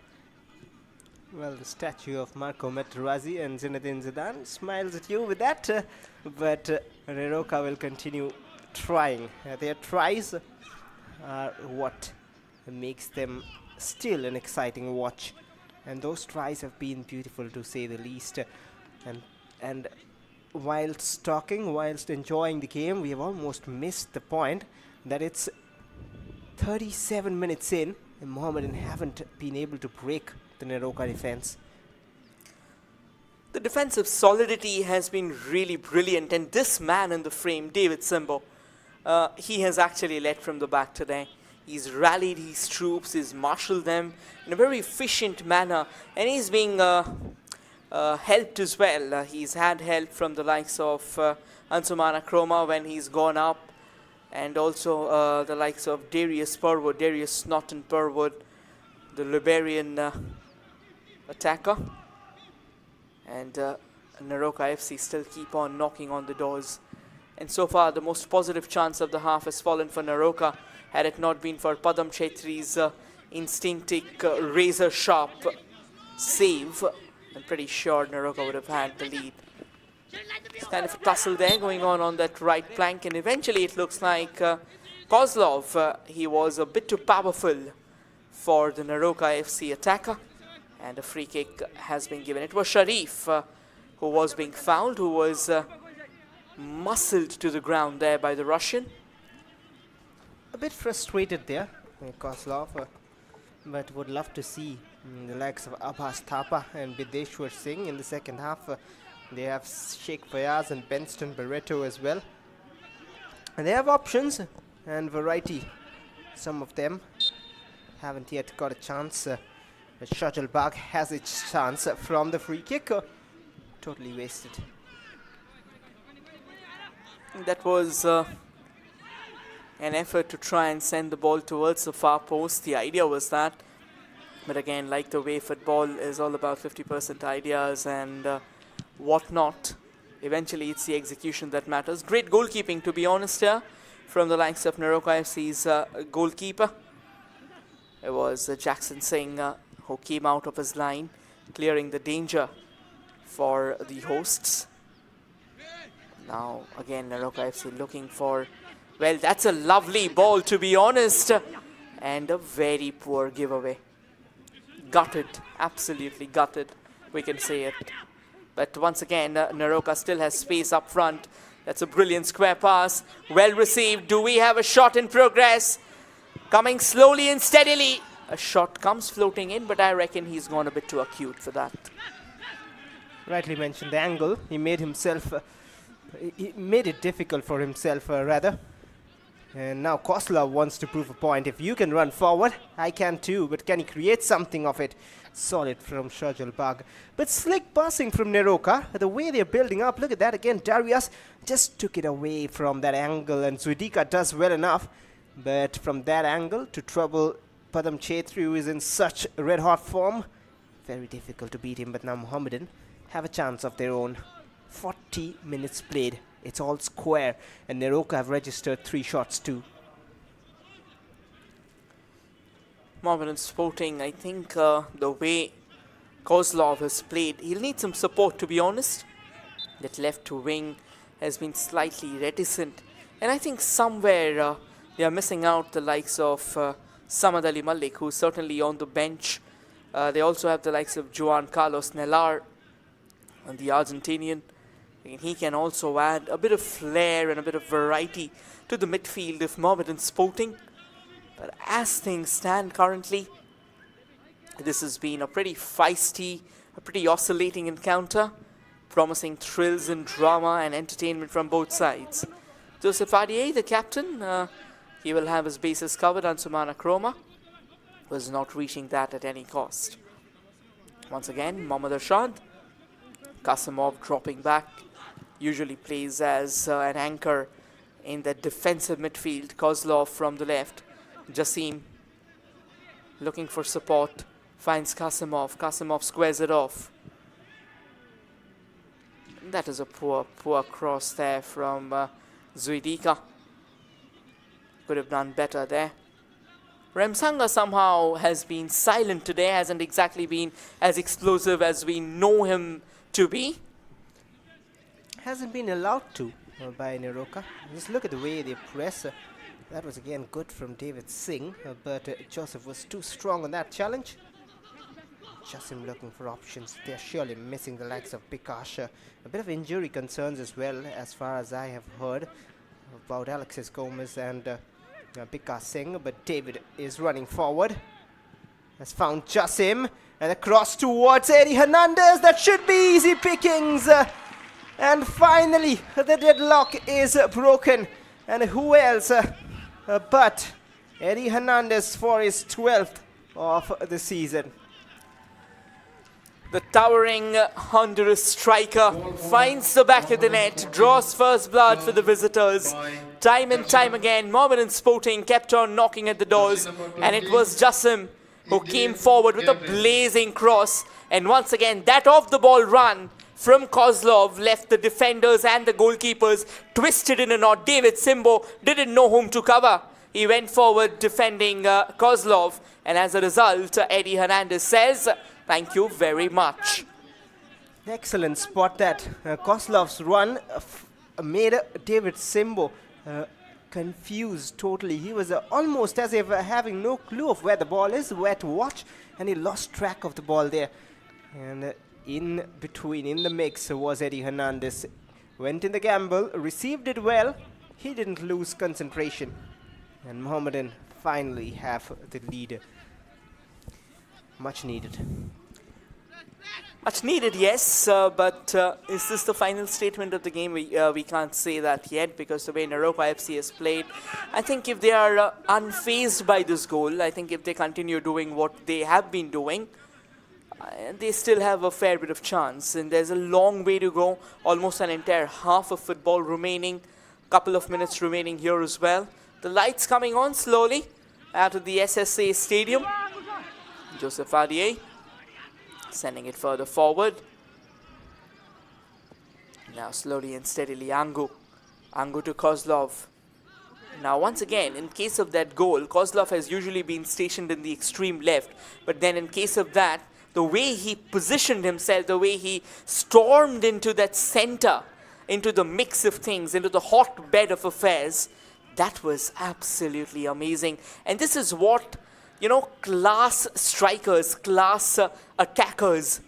Well, the statue of Marco Materazzi and Zinedine Zidane smiles at you with that, but Neroca will continue trying. Their tries are what makes them still an exciting watch, and those tries have been beautiful to say the least. And whilst talking, whilst enjoying the game, we have almost missed the point that it's 37 minutes in and Mohammedan haven't been able to break the Neroca defense. The defensive solidity has been really brilliant, and this man in the frame, David Simbo, he has actually led from the back today. He's rallied his troops, he's marshaled them in a very efficient manner, and he's being helped as well. He's had help from the likes of Ansumana Kroma when he's gone up, and also the likes of Darius Snotton Purwood, the Liberian attacker. And Neroca FC still keep on knocking on the doors. And so far, the most positive chance of the half has fallen for Neroca. Had it not been for Padam Chetri's instinctive, razor-sharp save, I'm pretty sure Neroca would have had the lead. It's kind of a tussle there going on that right flank, and eventually it looks like Kozlov, he was a bit too powerful for the Neroca FC attacker, and a free kick has been given. It was Sharif who was being fouled, who was muscled to the ground there by the Russian. A bit frustrated there, Kozlov, but would love to see the likes of Abbas Thapa and Bideshwar Singh in the second half. They have Sheikh Fayaz and Benston Barreto as well. And they have options and variety. Some of them haven't yet got a chance. But Shajal Bagh has its chance from the free kick. Totally wasted. That was an effort to try and send the ball towards the far post. The idea was that. But again, like the way football is all about 50% ideas and whatnot, eventually it's the execution that matters. Great goalkeeping, to be honest, here from the likes of Neroca FC's goalkeeper. It was Jackson Singh who came out of his line, clearing the danger for the hosts. Now again, Neroca FC looking for, well, that's a lovely ball, to be honest, and a very poor giveaway. Gutted, absolutely gutted, we can say it. But once again, Neroca still has space up front. That's a brilliant square pass, well received. Do we have a shot in progress? Coming slowly and steadily. A shot comes floating in, but I reckon he's gone a bit too acute for that. Rightly mentioned the angle. He made himself, he made it difficult for himself rather. And now Kozlov wants to prove a point. If you can run forward, I can too. But can he create something of it? Solid from Shajal Bagh. But slick passing from Neroca. The way they're building up. Look at that again. Darius just took it away from that angle. And Zuidika does well enough. But from that angle to trouble Padam Chetri, who is in such red-hot form, very difficult to beat him. But now Mohammedan have a chance of their own. 40 minutes played. It's all square, and Neroca have registered 3 shots too. Mohammedan Sporting, I think the way Kozlov has played, he'll need some support, to be honest. That left wing has been slightly reticent, and I think somewhere they are missing out the likes of Samad Ali Malik, who's certainly on the bench. They also have the likes of Juan Carlos Nelar, and the Argentinian. He can also add a bit of flair and a bit of variety to the midfield of Mohammedan Sporting. But as things stand currently, this has been a pretty feisty, a pretty oscillating encounter, promising thrills and drama and entertainment from both sides. Joseph Adier, the captain, he will have his bases covered. Ansumana Kroma was not reaching that at any cost. Once again, Mohammad Arshad, Kasimov dropping back, usually plays as an anchor in the defensive midfield. Kozlov from the left. Jasim looking for support, finds Kasimov. Kasimov squares it off. That is a poor cross there from Zuidika. Could have done better there. Remsanga somehow has been silent today, hasn't exactly been as explosive as we know him to be. Hasn't been allowed to by Neroca. Just look at the way they press. That was again good from David Singh, but Joseph was too strong on that challenge. Jasim looking for options. They're surely missing the likes of Bikash. A bit of injury concerns as well, as far as I have heard about Alexis Gomez and Bikash Singh. But David is running forward. Has found Jasim, and a cross towards Eddie Hernandez. That should be easy pickings. And finally, the deadlock is broken. And who else but Eddie Hernandez for his 12th of the season. The towering Honduras striker finds the back of the net, draws first blood for the visitors. Time and time again, Mohammedan Sporting kept on knocking at the doors, and it was Jasim who came forward with a blazing cross. And once again, that off-the-ball run from Kozlov left the defenders and the goalkeepers twisted in a knot. David Simbo didn't know whom to cover. He went forward defending Kozlov, and as a result, Eddie Hernandez says, "Thank you very much." Excellent spot that. Kozlov's run made David Simbo confused totally. He was almost as if having no clue of where the ball is, where to watch, and he lost track of the ball there. And in between, in the mix, was Eddie Hernandez. Went in the gamble, received it well. He didn't lose concentration. And Mohammedan finally have the lead. Much needed. Much needed, yes, but is this the final statement of the game? We can't say that yet, because the way Neroca FC has played, I think if they are unfazed by this goal, I think if they continue doing what they have been doing, they still have a fair bit of chance. And there's a long way to go, almost an entire half of football remaining, couple of minutes remaining here as well. The lights coming on slowly out of the SSA Stadium. Joseph Adier sending it further forward. Now slowly and steadily Angu to Kozlov. Now once again, in case of that goal, Kozlov has usually been stationed in the extreme left, but then in case of that, the way he positioned himself, the way he stormed into that center, into the mix of things, into the hotbed of affairs, that was absolutely amazing. And this is what, you know, class strikers, class attackers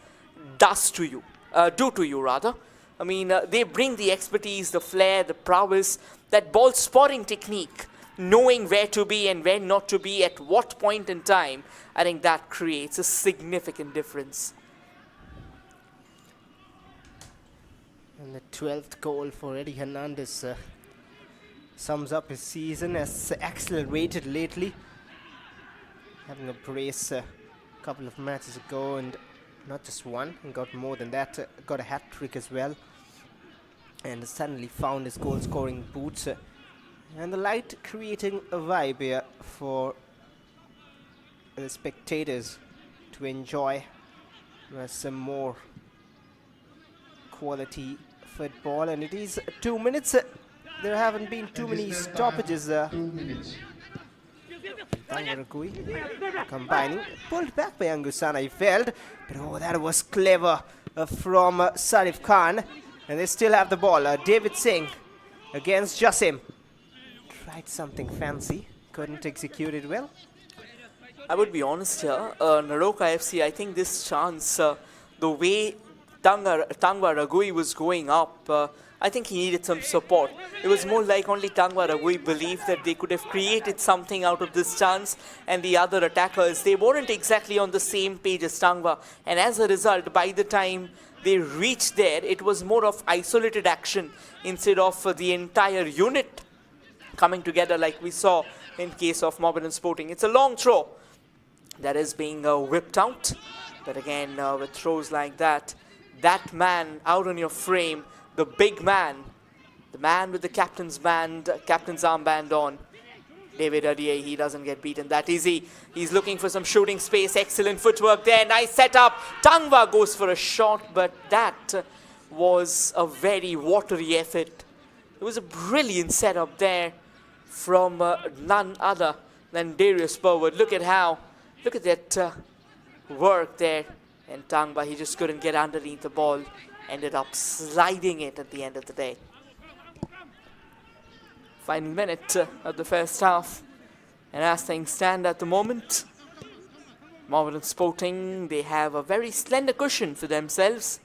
do to you rather. I mean, they bring the expertise, the flair, the prowess, that ball spotting technique, knowing where to be and where not to be at what point in time. I think that creates a significant difference. And the 12th goal for Eddie Hernandez. sums up his season as accelerated lately, having a brace a couple of matches ago, and not just one, and got more than that, got a hat-trick as well, and suddenly found his goal-scoring boots, and the light creating a vibe here for the spectators to enjoy some more quality football. And it is 2 minutes. There haven't been too many stoppages. 2 minutes. Tangaragui combining, pulled back by Angusana, he failed, but oh, that was clever from Sarif Khan, and they still have the ball. David Singh against Jasim, tried something fancy, couldn't execute it well. I would be honest here, Neroca FC, I think this chance, the way Tangwa Ragui was going up, I think he needed some support. It was more like only Tangwa Ragui believed that they could have created something out of this chance, and the other attackers, they weren't exactly on the same page as Tangwa, and as a result, by the time they reached there, it was more of isolated action instead of the entire unit coming together like we saw in case of Mohammedan Sporting. It's a long throw that is being whipped out, but again, with throws like that, that man out on your frame, the big man, the man with the captain's armband on, David Adiye, he doesn't get beaten that easy. He's looking for some shooting space, excellent footwork there, nice setup. Tangwa goes for a shot, but that was a very watery effort. It was a brilliant setup there from none other than Darius Burwood. Look at that work there. And Tangwa, he just couldn't get underneath the ball. Ended up sliding it at the end of the day. Final minute of the first half. And as things stand at the moment, Mohammedan Sporting, they have a very slender cushion for themselves.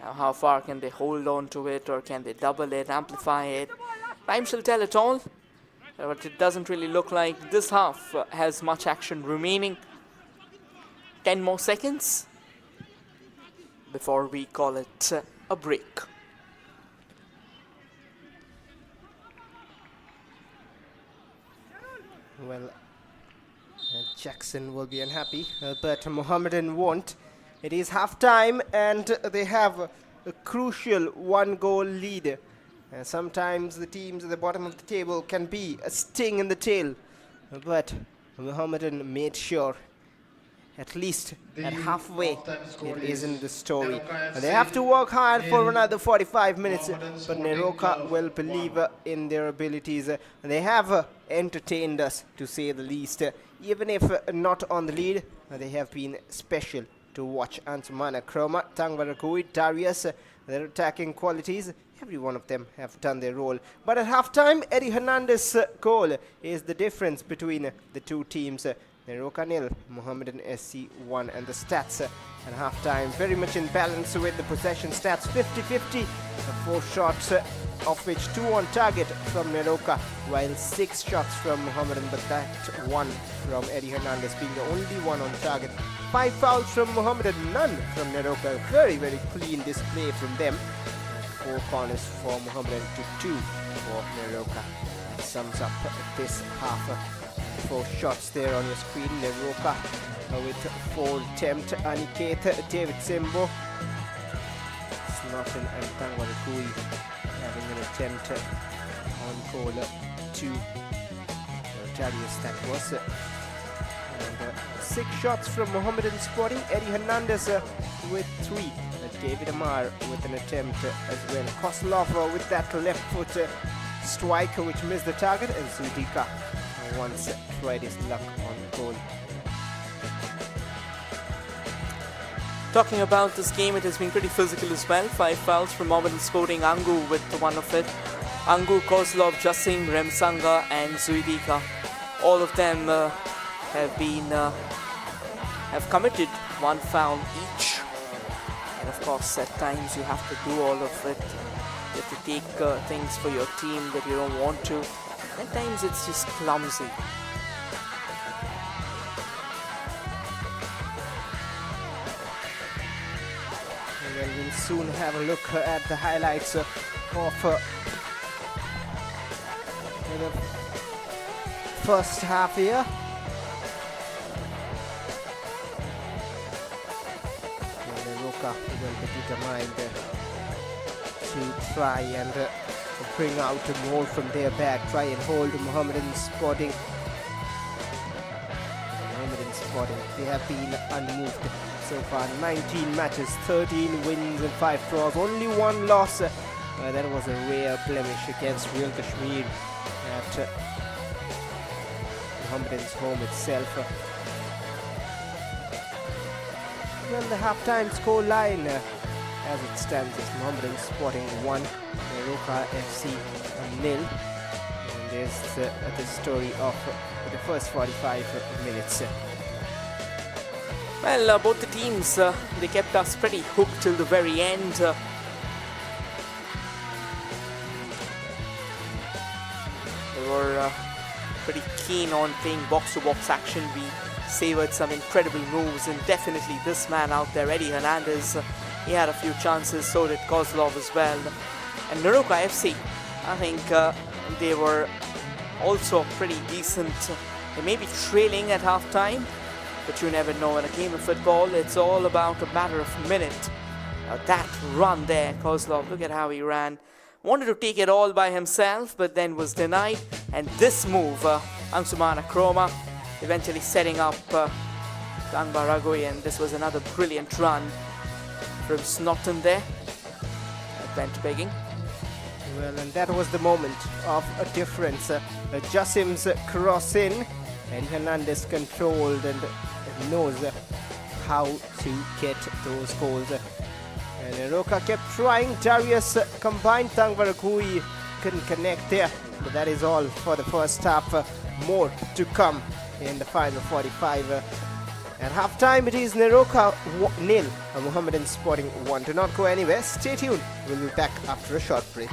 Now, how far can they hold on to it, or can they double it, amplify it? Time shall tell it all. But it doesn't really look like this half has much action remaining. 10 more seconds before we call it a break. Well, Jackson will be unhappy, but Mohammedan won't. It is half-time, and they have a crucial one-goal lead. Sometimes the teams at the bottom of the table can be a sting in the tail, but Mohammedan made sure at least at halfway it isn't the story. And they have to work hard for another 45 minutes, but Neroca will believe in their abilities. And they have entertained us, to say the least. Even if not on the lead, they have been special to watch. Ansumana, Chroma, Tangwa Ragui, Darius, their attacking qualities, every one of them have done their role. But at halftime, Eddie Hernandez's goal is the difference between the two teams. Neroca nil, Mohammedan SC 1, and the stats at halftime very much in balance with the possession stats, 50-50, 4 shots of which 2 on target from Neroca, while 6 shots from Mohammedan, but that one from Eddie Hernandez being the only one on target. 5 fouls from Mohammedan, none from Neroca. Very, very clean display from them. 4 corners for Mohammedan to 2 for Neroca. That sums up this half. 4 shots there on your screen. Neroca with 4 attempt. Aniket, David Simbo, Snotton and Tangwa Ragui having an attempt on goal to Darius, that was. And 6 shots from Mohammedan Sporting. Eddie Hernandez with 3. David Amar with an attempt as well. Koslov with that left foot strike which missed the target, and Sudika once tried his luck on goal. Talking about this game, it has been pretty physical as well. 5 fouls from Mohammedan Sporting. Angu with one of it. Angu, Kozlov, Jasim, Remsanga and Zuidika. All of them have committed 1 foul each. And of course, at times you have to do all of it. You have to take things for your team that you don't want to. At times it's just clumsy. And then we'll soon have a look at the highlights of in the first half here. Neroca will be determined to try and bring out more from their back, try and hold Mohammedan Sporting. Mohammedan Sporting, they have been unmoved so far. 19 matches, 13 wins and 5 draws, only 1 loss. That was a rare blemish against Real Kashmir at Mohammedan's home itself. Well, the halftime score line as it stands is Mohammedan Sporting 1, Neroca FC 0. And there's the story of the first 45 minutes. Well, both the teams, they kept us pretty hooked till the very end. They were pretty keen on playing box-to-box action. We savoured some incredible moves, and definitely this man out there, Eddie Hernandez, he had a few chances, so did Kozlov as well. And Neroca FC, I think they were also pretty decent. They may be trailing at half-time, but you never know. In a game of football, it's all about a matter of minute. That run there, Kozlov, look at how he ran. Wanted to take it all by himself, but then was denied. And this move, Ansumana Kroma, eventually setting up Danbaragui, and this was another brilliant run from Snotton there. Went begging. Well, and that was the moment of a difference. Jasim's cross in, and Hernandez controlled and knows how to get those goals. And Neroca kept trying. Darius combined. Tangvarakui couldn't connect there. But that is all for the first half. More to come in the final 45. At halftime, it is Neroca 0, Mohammedan Sporting 1. Do not go anywhere. Stay tuned. We'll be back after a short break.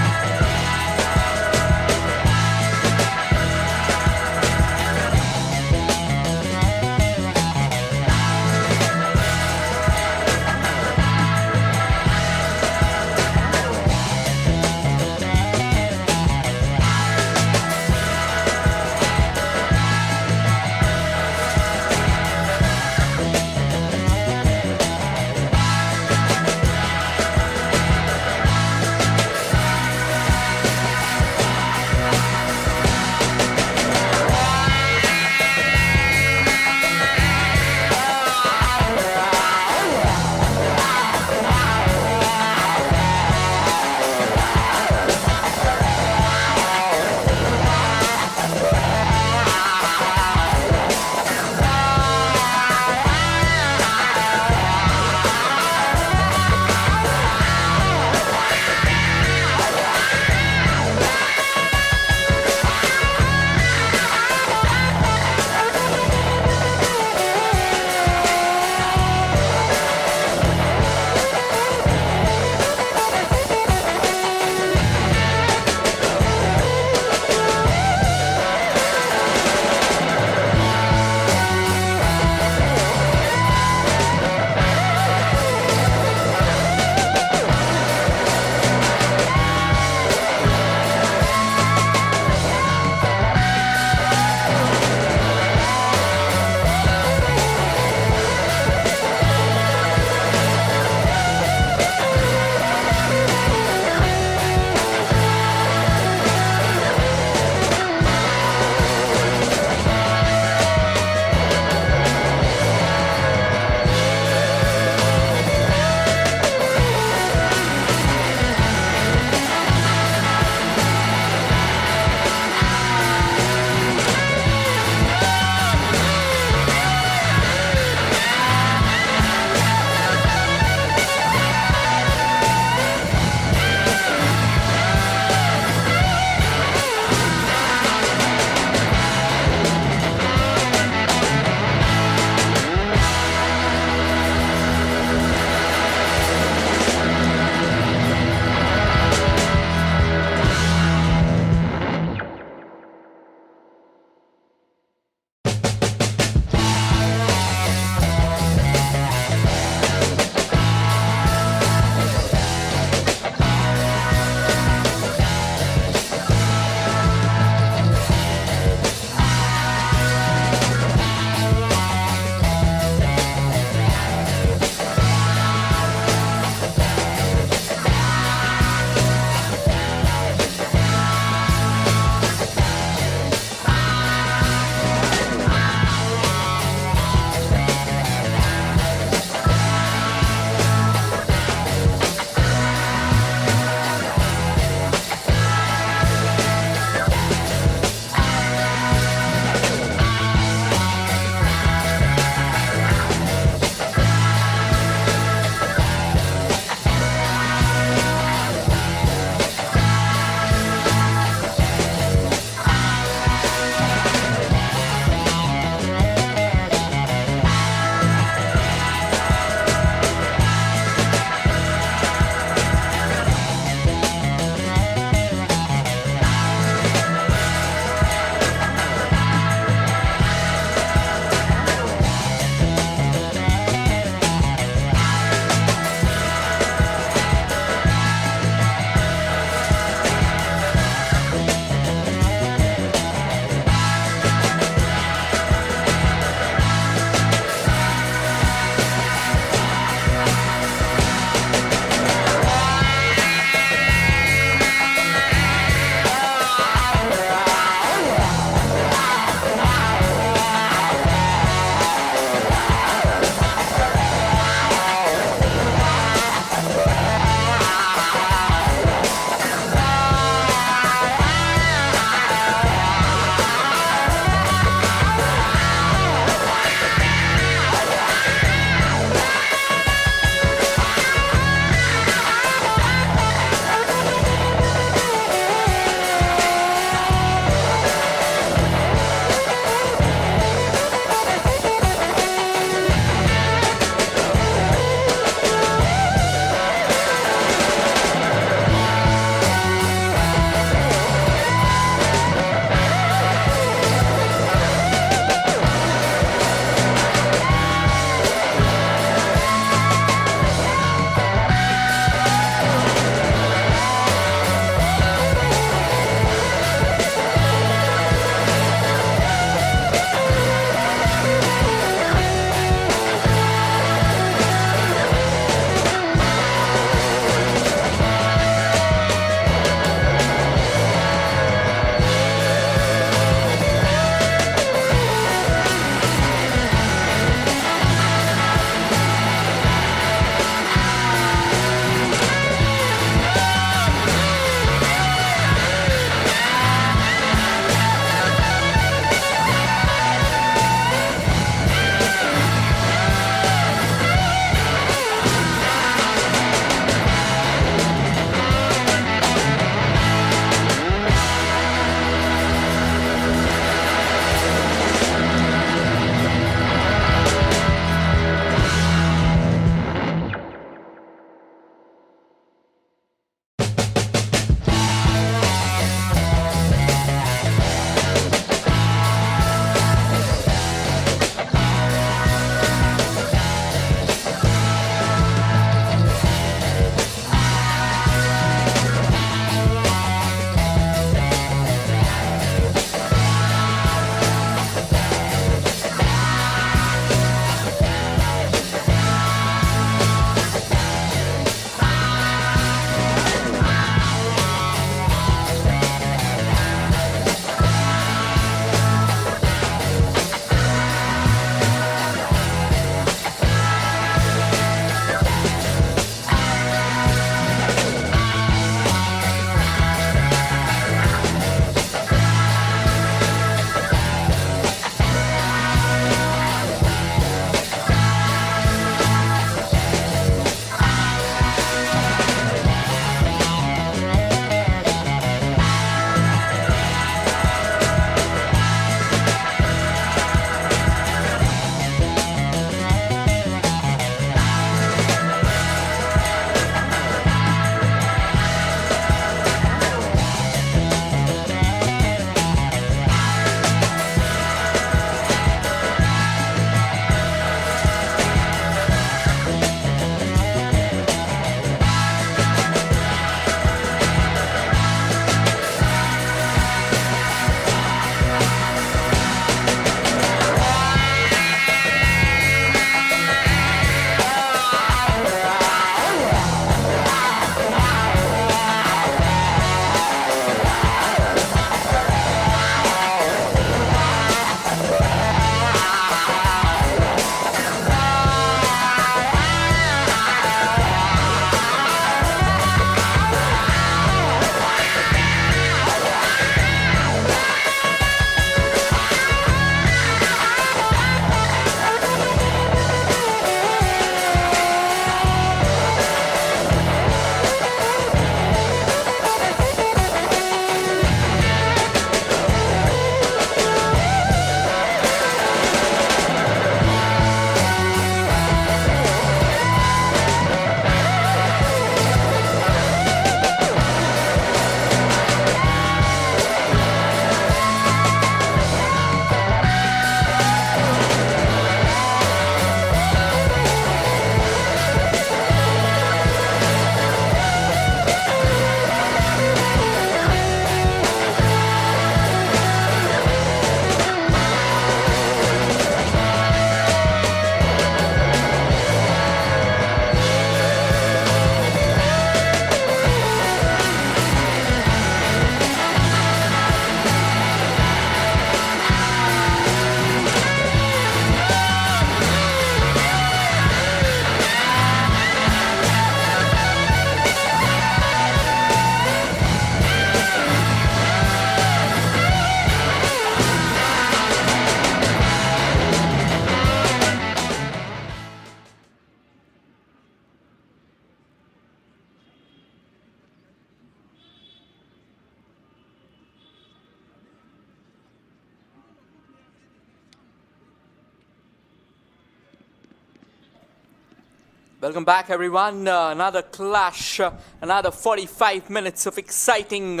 Welcome back, everyone. Another clash, another 45 minutes of exciting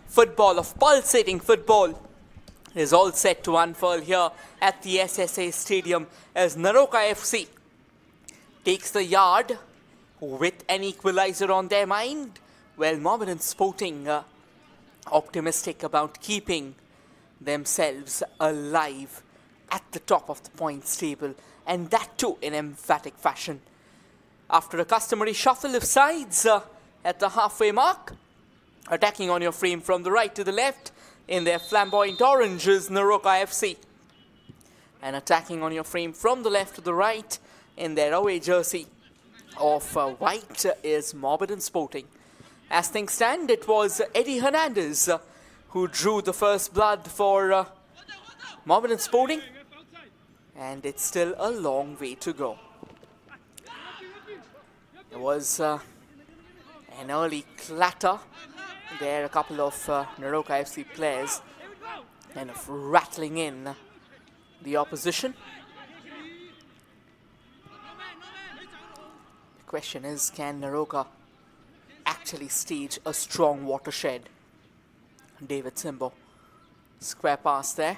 football, of pulsating football is all set to unfurl here at the SSA Stadium as Neroca FC takes the yard with an equalizer on their mind. Well, Mohammedan Sporting optimistic about keeping themselves alive at the top of the points table, and that too in emphatic fashion. After a customary shuffle of sides at the halfway mark, attacking on your frame from the right to the left in their flamboyant oranges, Neroca FC. And attacking on your frame from the left to the right in their away jersey of white is Mohammedan Sporting. As things stand, it was Eddie Hernandez who drew the first blood for Mohammedan Sporting, and it's still a long way to go. There was an early clatter there, a couple of Neroca FC players kind of rattling in the opposition. The question is, can Neroca actually stage a strong watershed? David Simbo, square pass there.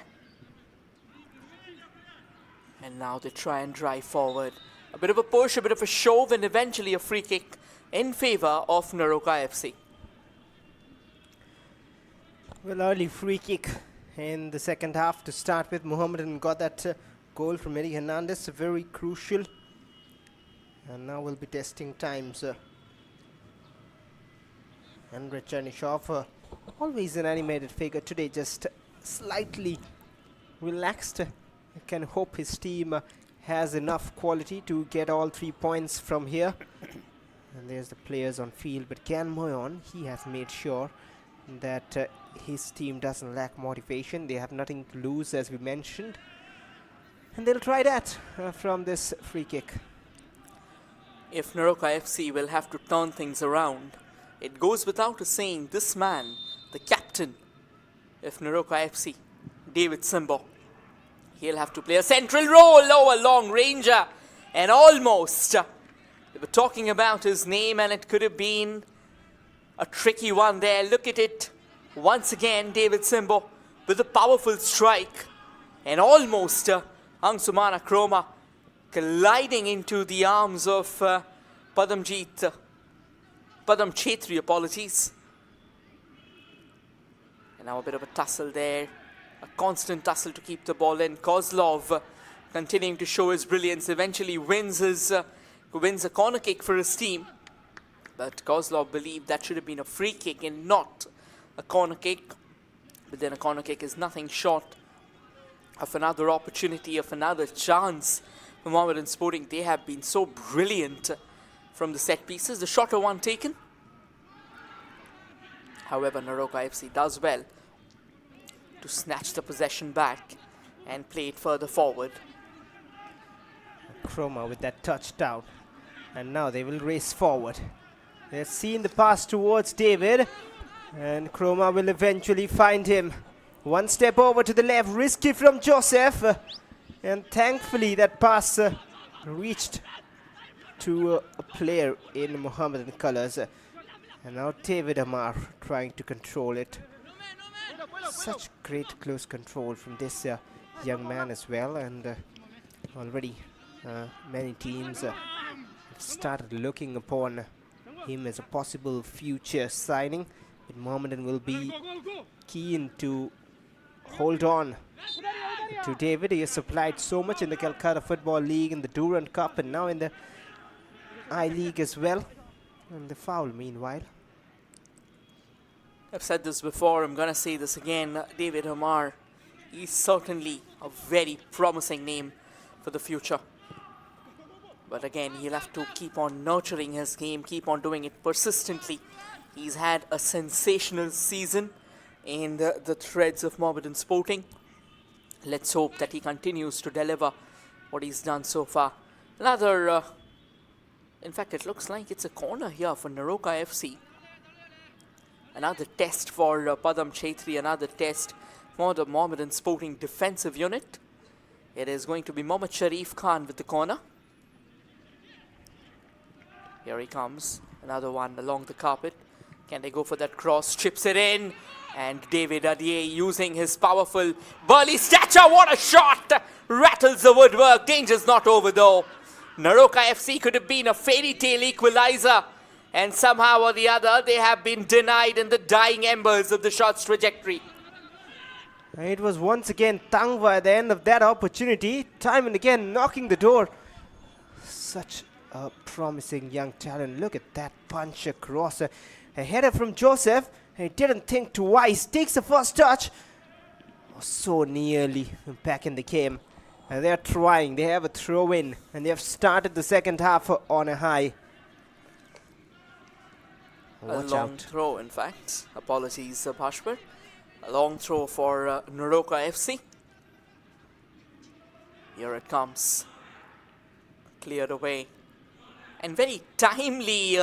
And now they try and drive forward. A bit of a push, a bit of a shove, and eventually a free kick in favour of Neroca FC. Well, early free kick in the second half to start with. Mohammedan got that goal from Eddie Hernandez, very crucial. And now we'll be testing times. And Chernyshov, always an animated figure, today just slightly relaxed. I can hope his team has enough quality to get all 3 points from here. And there's the players on field, but Can Moyon, he has made sure that his team doesn't lack motivation. They have nothing to lose, as we mentioned, and they'll try that from this free kick. If Neroca FC will have to turn things around, it goes without a saying, this man, the captain of Neroca FC, David Simbo, he'll have to play a central role. Oh, a long ranger, and almost they were talking about his name, and it could have been a tricky one there. Look at it once again, David Simbo with a powerful strike, and almost Angsumana Kroma colliding into the arms of Padam Chetri, apologies. And now a bit of a tussle there, a constant tussle to keep the ball in. Kozlov continuing to show his brilliance, eventually wins a corner kick for his team. But Kozlov believed that should have been a free kick and not a corner kick. But then a corner kick is nothing short of another opportunity, of another chance for Mohammedan Sporting. They have been so brilliant from the set pieces. The shorter one taken. However, Neroca FC does well to snatch the possession back and play it further forward. Kroma with that touchdown, and now they will race forward. They've seen the pass towards David, and Kroma will eventually find him. One step over to the left, risky from Joseph, and thankfully that pass reached to a player in Mohammedan colours. And now David Amar trying to control it. Such great close control from this young man as well, and already many teams have started looking upon him as a possible future signing. But Mohammedan will be keen to hold on to David. He has supplied so much in the Calcutta Football League, in the Durand Cup, and now in the I-League as well. And the foul meanwhile. I've said this before, I'm going to say this again. David Amar, he's certainly a very promising name for the future. But again, he'll have to keep on nurturing his game, keep on doing it persistently. He's had a sensational season in the threads of Mohammedan Sporting. Let's hope that he continues to deliver what he's done so far. Another, in fact, it looks like it's a corner here for Neroca FC. Another test for Padam Chetri, another test for the Mohammedan Sporting defensive unit. It is going to be Mohammad Sharif Khan with the corner. Here he comes. Another one along the carpet. Can they go for that cross? Chips it in. And David Adier using his powerful burly stature. What a shot! Rattles the woodwork. Danger's not over though. Neroca FC could have been a fairy tale equalizer. And somehow or the other, they have been denied in the dying embers of the shot's trajectory. It was once again Tangwa at the end of that opportunity. Time and again knocking the door. Such a promising young talent. Look at that punch across. A header from Joseph. He didn't think twice. Takes the first touch. Oh, so nearly back in the game. And they're trying. They have a throw in. And they have started the second half on a high. Watch A long out. throw, in fact. Apologies, Bhashwar. A long throw for Neroca FC. Here it comes. Cleared away. And very timely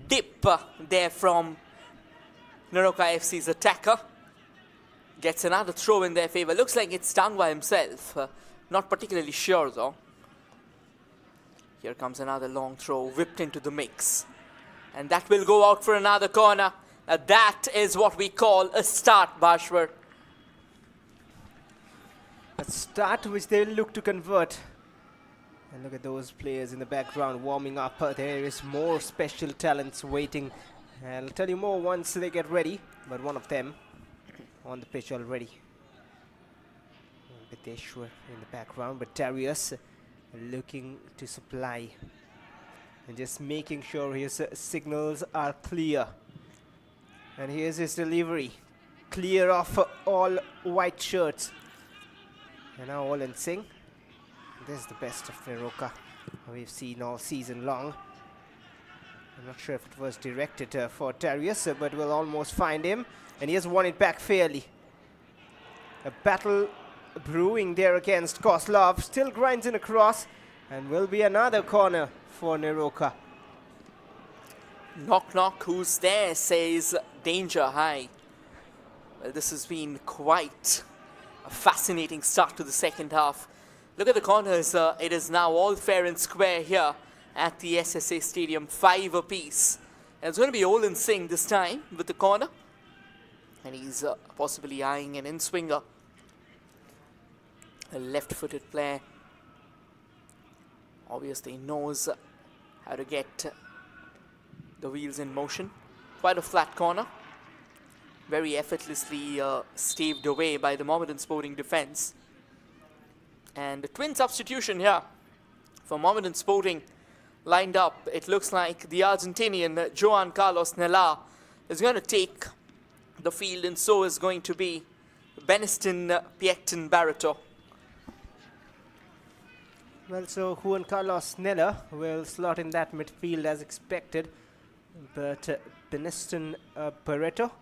dip there from Neroca FC's attacker. Gets another throw in their favor. Looks like it's Tangwa himself. Not particularly sure though. Here comes another long throw whipped into the mix. And that will go out for another corner. That is what we call a start, Bhashwar. A start which they look to convert. And look at those players in the background warming up. There is more special talents waiting. I'll tell you more once they get ready. But one of them on the pitch already. Biteshwar in the background. But Darius looking to supply. And just making sure his signals are clear. And here's his delivery. Clear off all white shirts. And now all in sync. This is the best of Neroca we've seen all season long. I'm not sure if it was directed for Darius, but we'll almost find him. And he has won it back fairly. A battle brewing there against Koslov. Still grinds in across. And will be another corner for Neroca. Knock knock, who's there, says danger high. Well, this has been quite a fascinating start to the second half. Look at the corners. It is now all fair and square here at the SSA Stadium, 5 apiece. And it's going to be all in sync this time with the corner. And he's possibly eyeing an in-swinger. A left-footed player. Obviously knows how to get the wheels in motion. Quite a flat corner. Very effortlessly staved away by the Mohammedan Sporting defense. And the twin substitution here for Mohammedan Sporting lined up. It looks like the Argentinian Juan Carlos Nelar is going to take the field, and so is going to be Beniston Pieton Barreto. Well, so Juan Carlos Neller will slot in that midfield as expected. But Beniston Barreto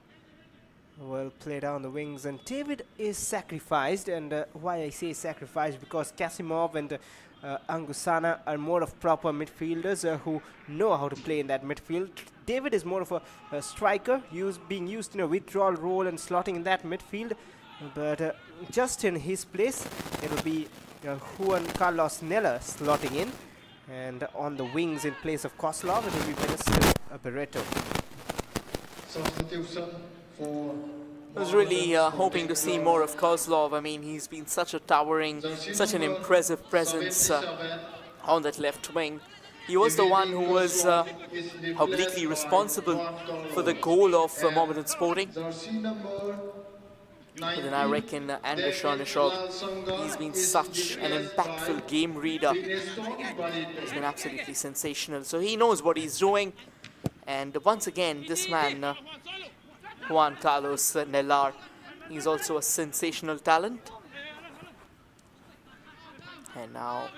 will play down the wings, and David is sacrificed. And why I say sacrificed, because Kasimov and Angusana are more of proper midfielders who know how to play in that midfield. David is more of a striker, being used in a withdrawal role and slotting in that midfield. But just in his place, it will be Juan Carlos Neller slotting in. And on the wings in place of Koslov, it will be Beniston Barreto. Substitution for... I was really hoping to see more of Kozlov. I mean, he's been such a towering, such an impressive presence on that left wing. He was the one who was obliquely responsible for the goal of Mohammedan Sporting. But then I reckon Andrei Chernyshov, he's been such an impactful game reader. He's been absolutely sensational. So he knows what he's doing. And once again, this man, Juan Carlos Nelar, he's also a sensational talent. And now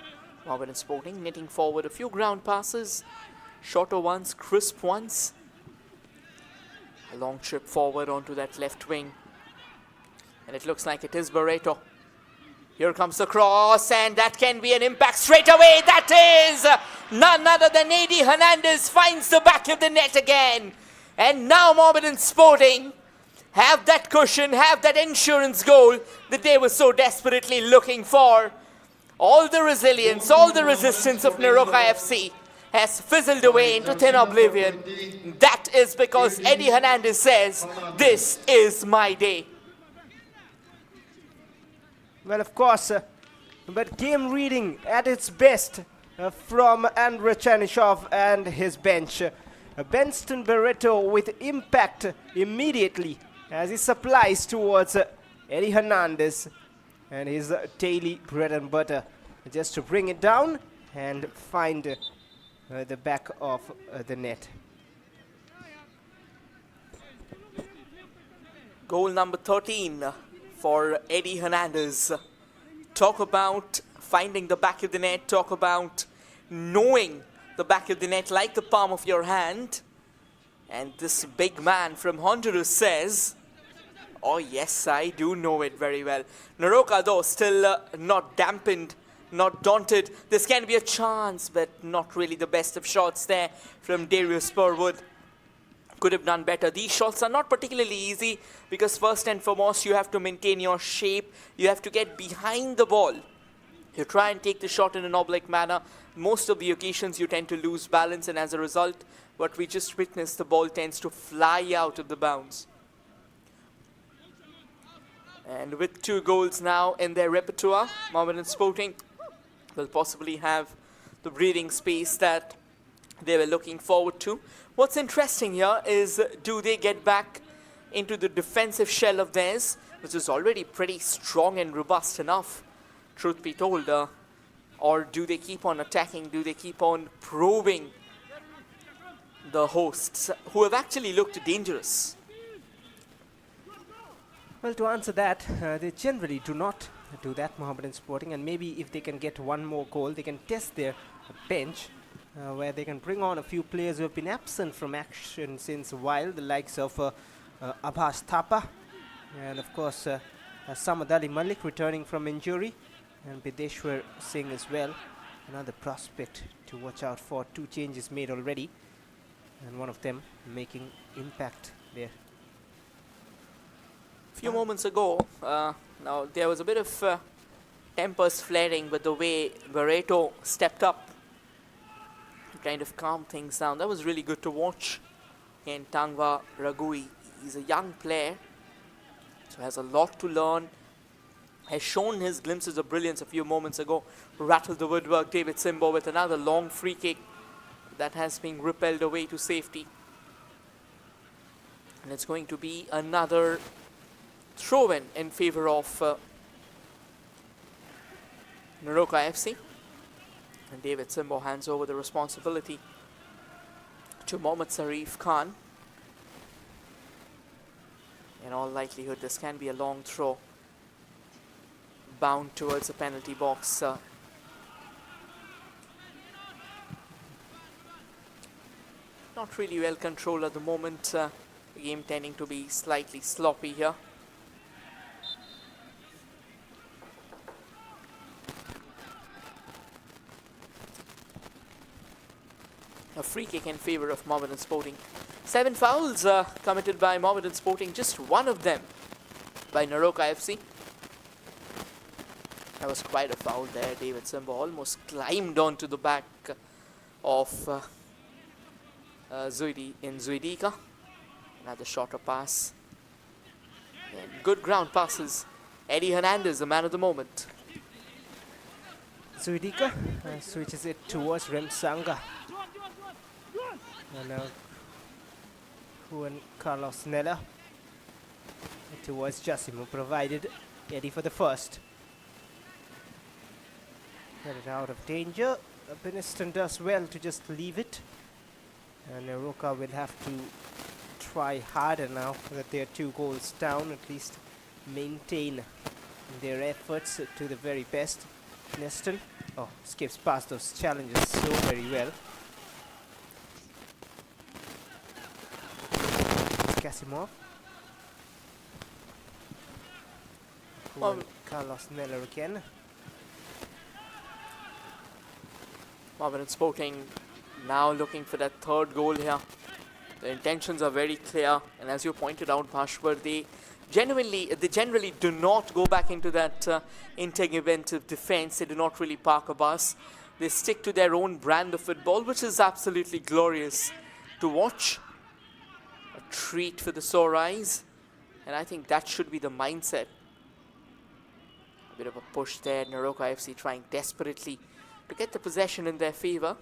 Mohammedan Sporting knitting forward a few ground passes, shorter ones, crisp ones. A long trip forward onto that left wing. And it looks like it is Barreto. Here comes the cross, and that can be an impact straight away. That is none other than Adi Hernandez, finds the back of the net again. And now Mohammedan Sporting have that cushion, have that insurance goal that they were so desperately looking for. All the resilience, all the resistance of Neroca FC has fizzled away into thin oblivion. That is because Eddie Hernandez says, "This is my day." Well, of course, but game reading at its best from Andrei Chernyshov and his bench. Benston Barreto with impact immediately as he supplies towards Eddie Hernandez and his daily bread and butter, just to bring it down and find the back of the net. Goal number 13 for Eddie Hernandez. Talk about finding the back of the net, talk about knowing the back of the net like the palm of your hand. And this big man from Honduras says, "Oh yes, I do know it very well." Neroca though still not dampened, not daunted. This can be a chance, but not really the best of shots there from Darius Spurwood. Could have done better. These shots are not particularly easy because first and foremost you have to maintain your shape. You have to get behind the ball. You try and take the shot in an oblique manner. Most of the occasions you tend to lose balance, and as a result, what we just witnessed, the ball tends to fly out of the bounds. And with 2 goals now in their repertoire, Mohammedan Sporting will possibly have the breathing space that they were looking forward to. What's interesting here is, do they get back into the defensive shell of theirs, which is already pretty strong and robust enough, truth be told, or do they keep on attacking? Do they keep on probing the hosts, who have actually looked dangerous? Well, to answer that, they generally do not do that, Mohammedan Sporting, and maybe if they can get one more goal, they can test their bench, where they can bring on a few players who have been absent from action since a while, the likes of Abbas Thapa, and of course Samad Ali Malik returning from injury, and Bideshwar Singh as well, another prospect to watch out for. 2 changes made already, and one of them making impact there. Few moments ago, now there was a bit of tempers flaring with the way Barreto stepped up to kind of calm things down. That was really good to watch. And Tangwa Ragui, he's a young player, so has a lot to learn. Has shown his glimpses of brilliance a few moments ago. Rattled the woodwork. David Simbo with another long free kick that has been repelled away to safety. And it's going to be another throw-in in favor of Neroca FC. And David Simbo hands over the responsibility to Mohammad Sarif Khan. In all likelihood, this can be a long throw bound towards the penalty box. Not really well controlled at the moment. The game tending to be slightly sloppy here. A free kick in favor of Mohammedan Sporting. 7 fouls committed by Mohammedan Sporting, just one of them by Neroca FC. That was quite a foul there. David Simbo almost climbed onto the back of Zuidika. Another shorter pass. And good ground passes. Eddie Hernandez, the man of the moment. Zuidika switches it towards Remsanga. And now Juan Carlos Nella towards Jassimo, provided Eddie for the first. Get it out of danger. Beniston does well to just leave it. And Neroca will have to try harder now that they are 2 goals down, at least maintain their efforts to the very best. Neston skips past those challenges so very well. Kasimov. Carlos Neller again. Mohammedan Sporting now looking for that 3rd goal here. The intentions are very clear, and as you pointed out, Bhashwar, they generally do not go back into that interventive defense. They do not really park a bus. They stick to their own brand of football, which is absolutely glorious to watch. A treat for the sore eyes. And I think that should be the mindset. A bit of a push there. Neroca FC trying desperately to get the possession in their favor.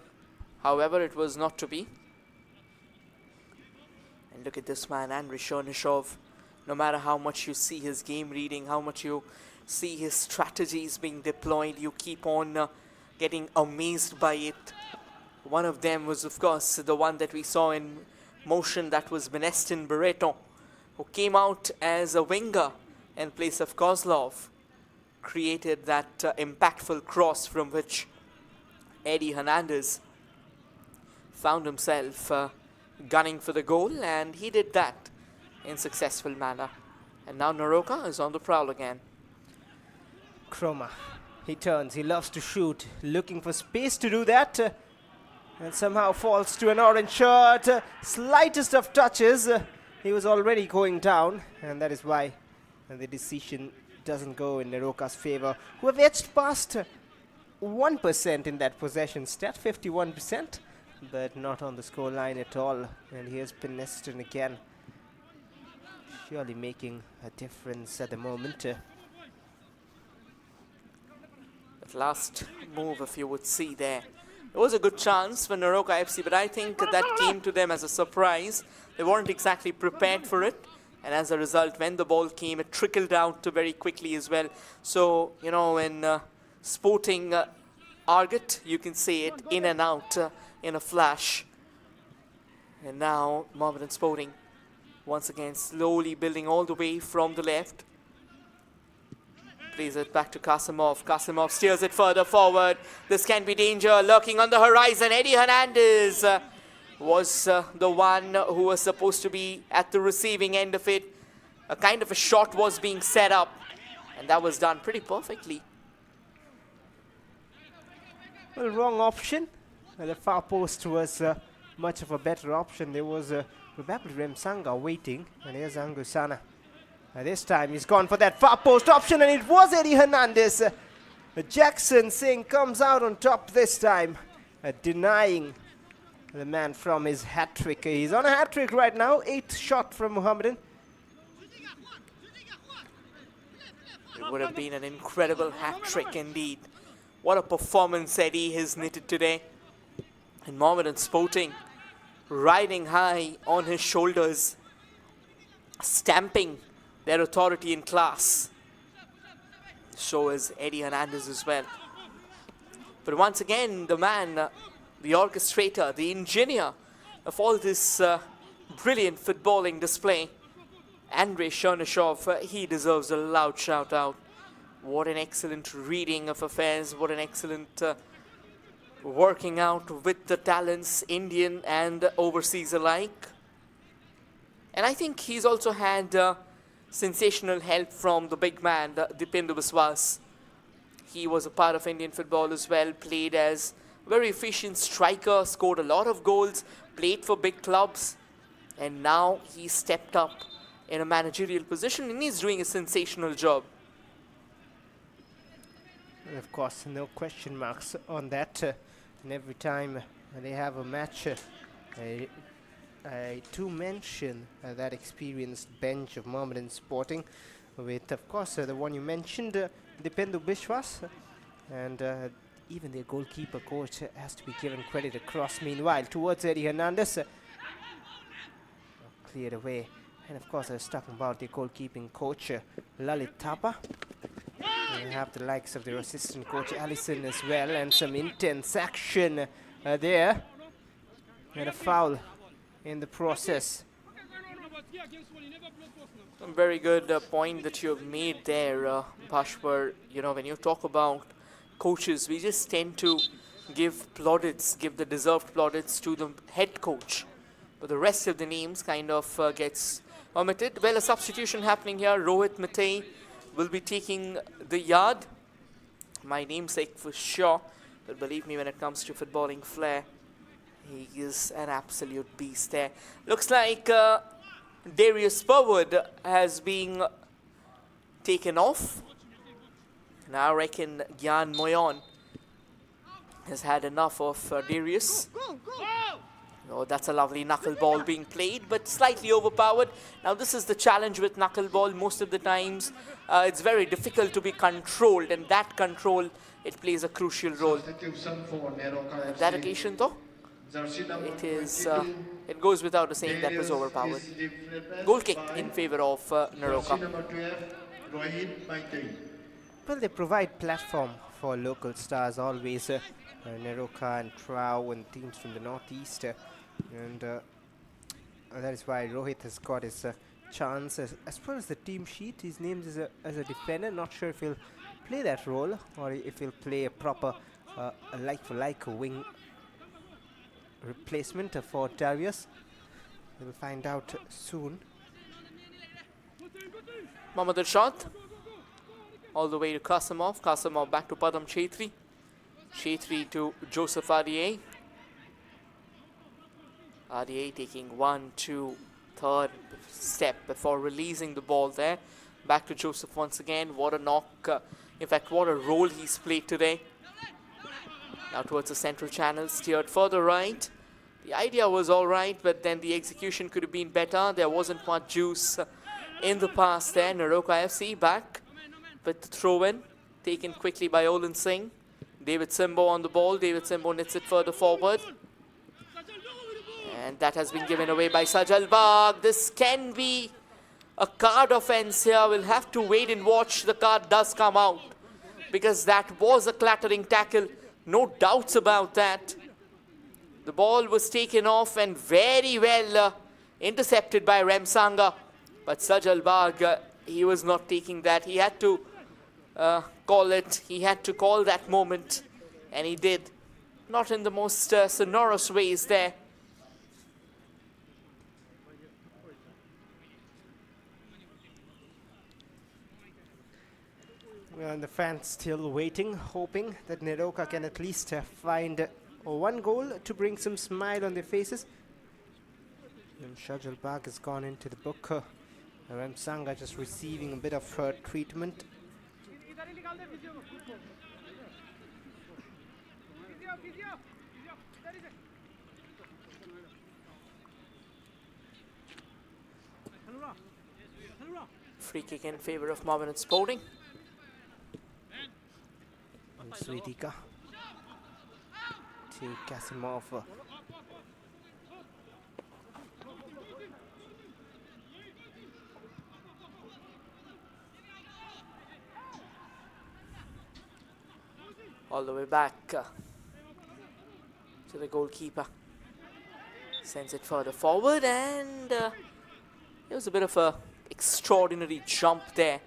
However, it was not to be. And look at this man, Andrei Chernyshov. No matter how much you see his game reading, how much you see his strategies being deployed, you keep on getting amazed by it. One of them was, of course, the one that we saw in motion. That was Benestin Barreto, who came out as a winger in place of Kozlov. Created that impactful cross from which Eddie Hernandez found himself gunning for the goal, and he did that in successful manner. And now Neroca is on the prowl again. Chroma, he turns, he loves to shoot, looking for space to do that, and somehow falls to an orange shirt. Slightest of touches, he was already going down, and that is why the decision doesn't go in Neroca's favor, who have edged past 1% in that possession stat, 51%, but not on the score line at all. And here's Benestin again, surely making a difference at the moment. That last move, if you would see there, it was a good chance for Neroca FC, but I think that came to them as a surprise. They weren't exactly prepared for it, and as a result, when the ball came, it trickled out very quickly as well. So, you know, in sporting argot, you can say it in and out in a flash. And now Mohammedan Sporting once again slowly building all the way from the left. Plays it back to Kasimov. Kasimov steers it further forward. This can be danger lurking on the horizon. Eddie Hernandez was the one who was supposed to be at the receiving end of it. A kind of a shot was being set up, and that was done pretty perfectly. Well, wrong option. The far post was much of a better option. There was probably Remsanga waiting, and here's Angusana. This time he's gone for that far post option, and it was Eddie Hernandez. Jackson Singh comes out on top this time, denying the man from his hat-trick. He's on a hat-trick right now, 8th shot from Mohammedan. It would have been an incredible hat-trick indeed. What a performance Eddie has knitted today. And Mohammedan Sporting riding high on his shoulders, stamping their authority in class. So is Eddie Hernandez as well. But once again, the man, the orchestrator, the engineer of all this brilliant footballing display, Andrei Chernyshov, he deserves a loud shout out. What an excellent reading of affairs, what an excellent working out with the talents, Indian and overseas alike. And I think he's also had sensational help from the big man, Dipindu Biswas. He was a part of Indian football as well, played as a very efficient striker, scored a lot of goals, played for big clubs, and now he stepped up in a managerial position and he's doing a sensational job. And of course, no question marks on that. And every time they have a match, I do mention that experienced bench of Mohammedan Sporting with, of course, the one you mentioned, Dipindu Biswas, and even their goalkeeper coach has to be given credit across. Meanwhile, towards Eddie Hernandez, cleared away. And of course, I was talking about the goalkeeping coach, Lalit Thapa. We have the likes of their assistant coach, Allison, as well, and some intense action there. And a foul in the process. A very good point that you have made there, Bhashwar. You know, when you talk about coaches, we just tend to give plaudits, give the deserved plaudits to the head coach. But the rest of the names kind of gets omitted. Well, a substitution happening here. Rohit Matei will be taking the yard. My namesake for sure. But believe me, when it comes to footballing flair, he is an absolute beast there. Looks like Darius Spurwood has been taken off. Now I reckon Gyan Moyon has had enough of Darius. Oh, that's a lovely knuckleball being played, but slightly overpowered. Now, this is the challenge with knuckleball. Most of the times, it's very difficult to be controlled, and that control, it plays a crucial role. On that occasion, though, it goes without saying that was overpowered. Goal kick in favor of Neroca. Well, they provide platform for local stars always. Neroca and Trau and teams from the northeast. And that is why Rohit has got his chance. As far as the team sheet, he's named as a defender. Not sure if he'll play that role or if he'll play a proper a like-for-like wing replacement for Darius. We'll find out soon. Mohammedan shot. All the way to Kasimov. Kasimov back to Padam Chetri. Chetri to Joseph RDA. RDA taking 1, 2, third step before releasing the ball there. Back to Joseph once again. What a knock. In fact, what a role he's played today. Now towards the central channel. Steered further right. The idea was alright, but then the execution could have been better. There wasn't much juice in the pass there. Neroca FC back with the throw-in. Taken quickly by Olin Singh. David Simbo on the ball. David Simbo knits it further forward. And that has been given away by Sajal Bagh. This can be a card offense here. We'll have to wait and watch the card does come out. Because that was a clattering tackle. No doubts about that. The ball was taken off and very well intercepted by Remsanga. But Sajal Bagh, he was not taking that. He had to call it. He had to call that moment. And he did. Not in the most sonorous ways there. Well, and the fans still waiting, hoping that Neroca can at least find one goal to bring some smile on their faces. And Sajal Bagh has gone into the book. Remsanga just receiving a bit of treatment. Free kick in favor of Mohammedan Sporting. And Sweetika to Kasimov. All the way back to the goalkeeper. Sends it further forward, and it was a bit of a extraordinary jump there,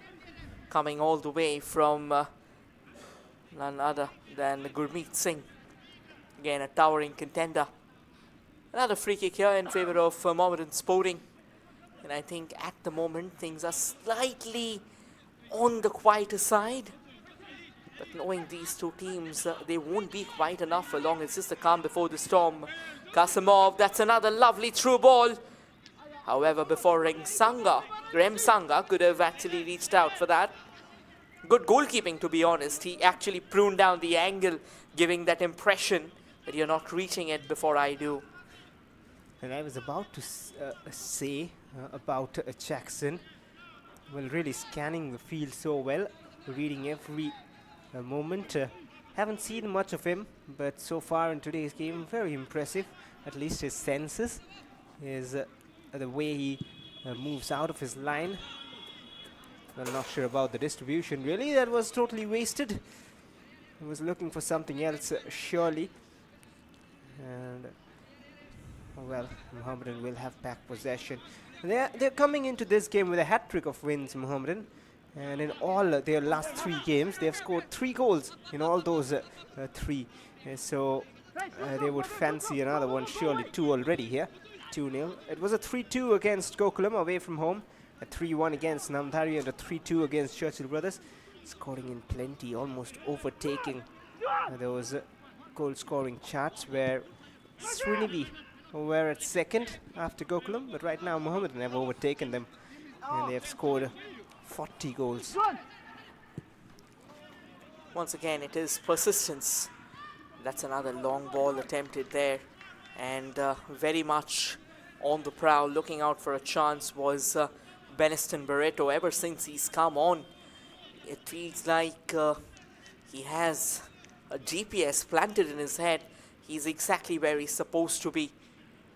coming all the way from none other than Gurmeet Singh. Again, a towering contender. Another free kick here in favor of Mohammedan Sporting. And I think at the moment things are slightly on the quieter side. But knowing these two teams, they won't be quiet enough for long. It's just the calm before the storm. Kasimov, that's another lovely through ball. However, before Remsanga could have actually reached out for that. Good goalkeeping, to be honest. He actually pruned down the angle, giving that impression that you're not reaching it before I do. And I was about to say about Jackson. Well, really scanning the field so well, reading every moment. Haven't seen much of him, but so far in today's game, very impressive. At least his senses, the way he moves out of his line. I'm not sure about the distribution, really. That was totally wasted. I was looking for something else, surely. And, well, Mohammedan will have back possession. They're coming into this game with a hat-trick of wins, Mohammedan. And in all their last 3 games, they have scored 3 goals in all those 3. So they would fancy another one, surely 2 already here. 2-0. It was a 3-2 against Gokulam away from home, a 3-1 against Namdhari, and a 3-2 against Churchill Brothers. Scoring in plenty, almost overtaking those goal-scoring charts where Srinivi were at second after Gokulam, but right now Mohammedan have overtaken them, and they have scored 40 goals. Once again, it is persistence That's another long ball attempted there. And very much on the prowl, looking out for a chance was Beniston Barreto. Ever since he's come on, it feels like he has a GPS planted in his head. He's exactly where he's supposed to be,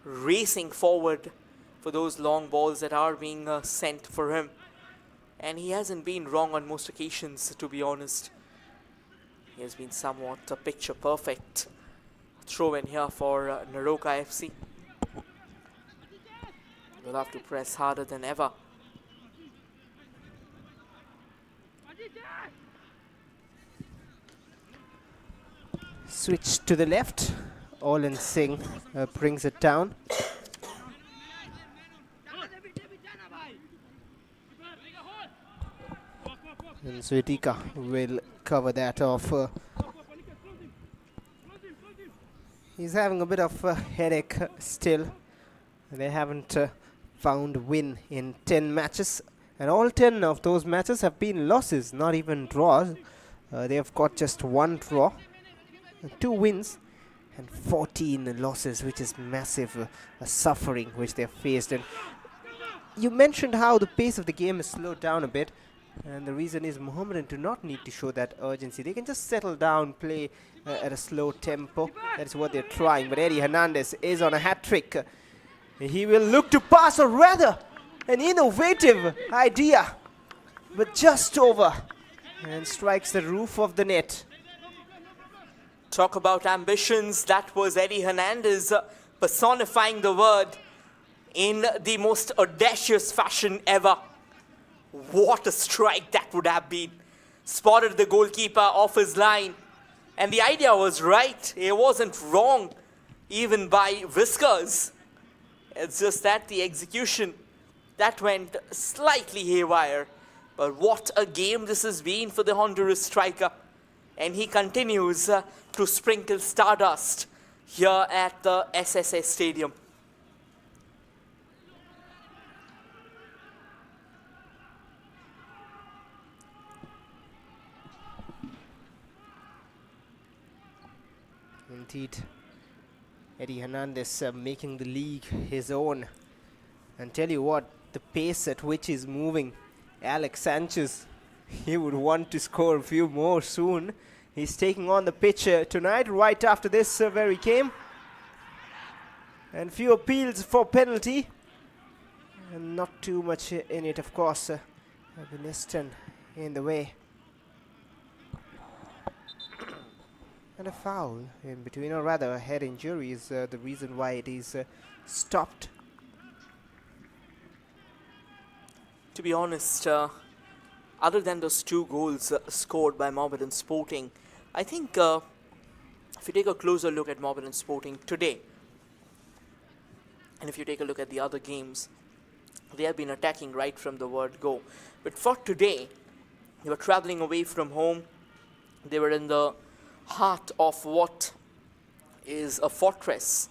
racing forward for those long balls that are being sent for him. And he hasn't been wrong on most occasions, to be honest. He has been somewhat a picture perfect throw in here for Neroca FC. We'll have to press harder than ever. Switch to the left. Olin Singh brings it down. And Swetika will cover that off. He's having a bit of a headache still. They haven't found a win in 10 matches. And all 10 of those matches have been losses, not even draws. They have got just one draw, 2 wins, and 14 losses, which is massive suffering which they have faced. And you mentioned how the pace of the game has slowed down a bit. And the reason is Mohammedan do not need to show that urgency. They can just settle down, play at a slow tempo. That's what they're trying. But Eddie Hernandez is on a hat-trick. He will look to pass, or rather, an innovative idea. But just over. And strikes the roof of the net. Talk about ambitions. That was Eddie Hernandez personifying the word in the most audacious fashion ever. What a strike that would have been. Spotted the goalkeeper off his line. And the idea was right. It wasn't wrong, even by whiskers. It's just that the execution, that went slightly haywire. But what a game this has been for the Honduras striker. And he continues to sprinkle stardust here at the SSA Stadium. Indeed, Eddie Hernandez making the league his own. And tell you what, the pace at which he's moving, Alex Sanchez, he would want to score a few more soon. He's taking on the pitch tonight, right after this very game. And few appeals for penalty. And not too much in it, of course. Beniston in the way. And a foul in between, or rather a head injury is the reason why it is stopped. To be honest, other than those 2 goals scored by Mohammedan Sporting, I think if you take a closer look at Mohammedan Sporting today, and if you take a look at the other games, they have been attacking right from the word go. But for today, they were traveling away from home. They were in the heart of what is a fortress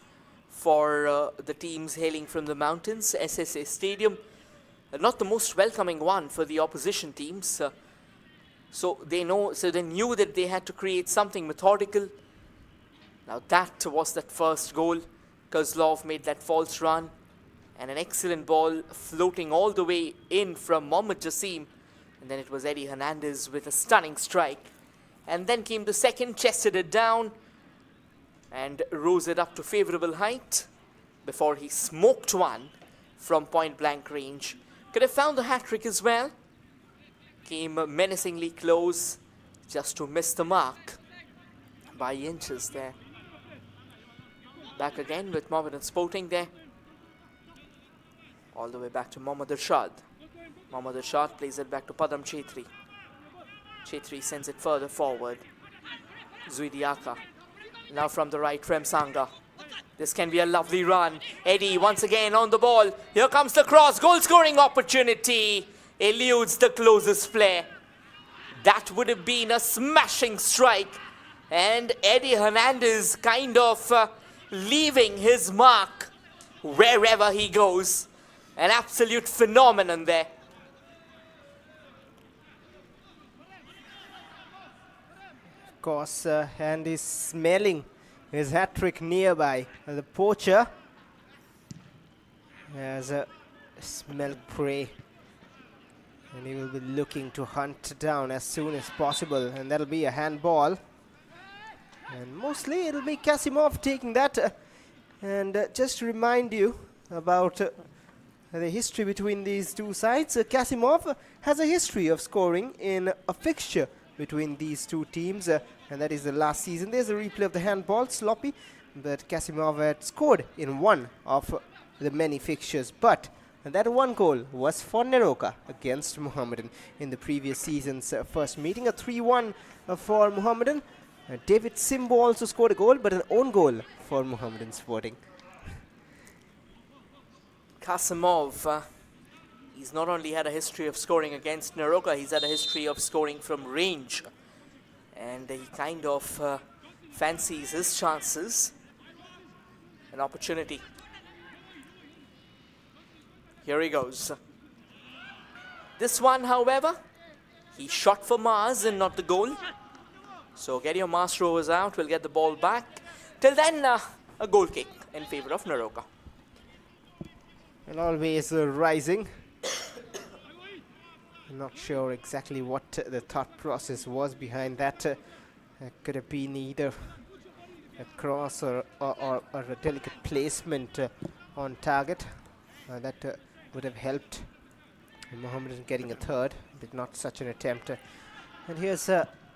for the teams hailing from the mountains, SSA Stadium. Not the most welcoming one for the opposition teams. So they knew that they had to create something methodical. Now that was that first goal. Kozlov made that false run. And an excellent ball floating all the way in from Mohammad Jassim. And then it was Eddie Hernandez with a stunning strike. And then came the second, chested it down and rose it up to favourable height before he smoked one from point blank range. Could have found the hat-trick as well. Came menacingly close just to miss the mark by inches there. Back again with Mohammedan Sporting there. All the way back to Mohammad Irshad. Mohammad Irshad plays it back to Padam Chetri. Chetri sends it further forward. Zuidiaka. Now from the right, Remsanga. This can be a lovely run. Eddie once again on the ball. Here comes the cross. Goal scoring opportunity. Eludes the closest player. That would have been a smashing strike. And Eddie Hernandez kind of leaving his mark wherever he goes. An absolute phenomenon there. course, and he's smelling his hat-trick nearby. The poacher has a smell prey, and he will be looking to hunt down as soon as possible, and that'll be a handball. And mostly it'll be Kasimov taking that. And just to remind you about the history between these two sides, Kasimov has a history of scoring in a fixture between these two teams, and that is the last season. There's a replay of the handball, sloppy, but Kasimov had scored in one of the many fixtures. But that one goal was for Neroca against Mohammedan in the previous season's first meeting. A 3-1 for Mohammedan. David Simbo also scored a goal, but an own goal for Mohammedan Sporting. Kasimov, he's not only had a history of scoring against Neroca, he's had a history of scoring from range. And he kind of fancies his chances. An opportunity. Here he goes. This one, however, he shot for Mars and not the goal. So Gideon Mastro is out, will get the ball back. Till then, a goal kick in favor of Neroca. And always rising. Not sure exactly what the thought process was behind that. Could have been either a cross or a delicate placement on target. That would have helped Mohammedan getting a third, but not such an attempt. And here's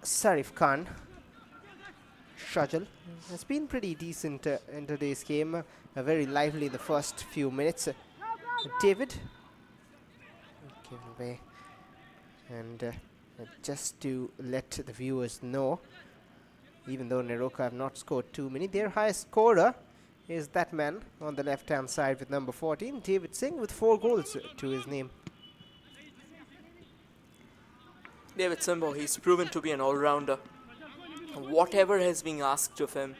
Sarif Khan. Shajal has been pretty decent in today's game. Very lively in the first few minutes. David given away. And just to let the viewers know, even though Neroca have not scored too many, their highest scorer is that man on the left hand side with number 14, David Singh, with 4 goals to his name. David Simbo, he's proven to be an all-rounder. Whatever has been asked of him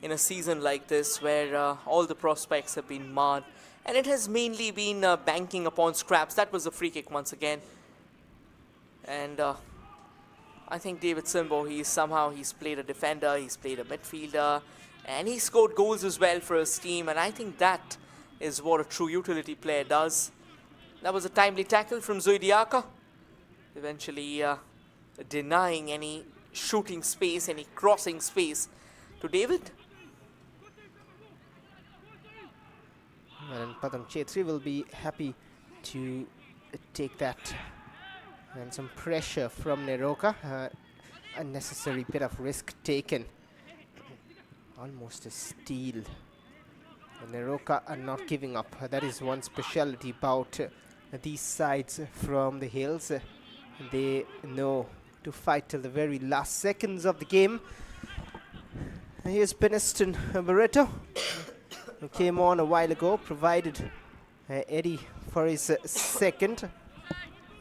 in a season like this, where all the prospects have been marred, and it has mainly been banking upon scraps. That was a free kick once again. And I think David Simbo, he's played a defender, he's played a midfielder, and he scored goals as well for his team, and I think that is what a true utility player does. That was a timely tackle from Zoidiaka, eventually denying any shooting space, any crossing space to David. And Padam Chetri will be happy to take that. And some pressure from Neroca. Unnecessary bit of risk taken. Almost a steal. And Neroca are not giving up. That is one speciality about these sides from the hills. They know to fight till the very last seconds of the game. Here's Beneston Barreto, who came on a while ago, provided Eddie for his second.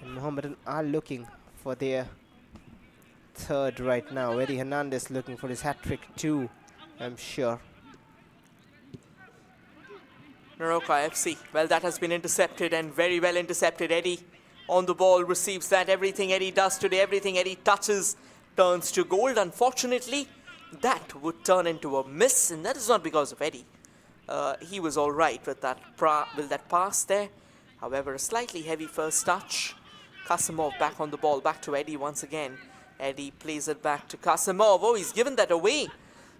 And Mohammedan are looking for their third right now. Eddie Hernandez looking for his hat-trick too, I'm sure. Neroca FC, well, that has been intercepted, and very well intercepted. Eddie on the ball, receives that. Everything Eddie does today, everything Eddie touches turns to gold. Unfortunately, that would turn into a miss, and that is not because of Eddie. He was all right with that pass there. However, a slightly heavy first touch. Kasimov back on the ball, back to Eddie once again. Eddie plays it back to Kasimov. Oh, he's given that away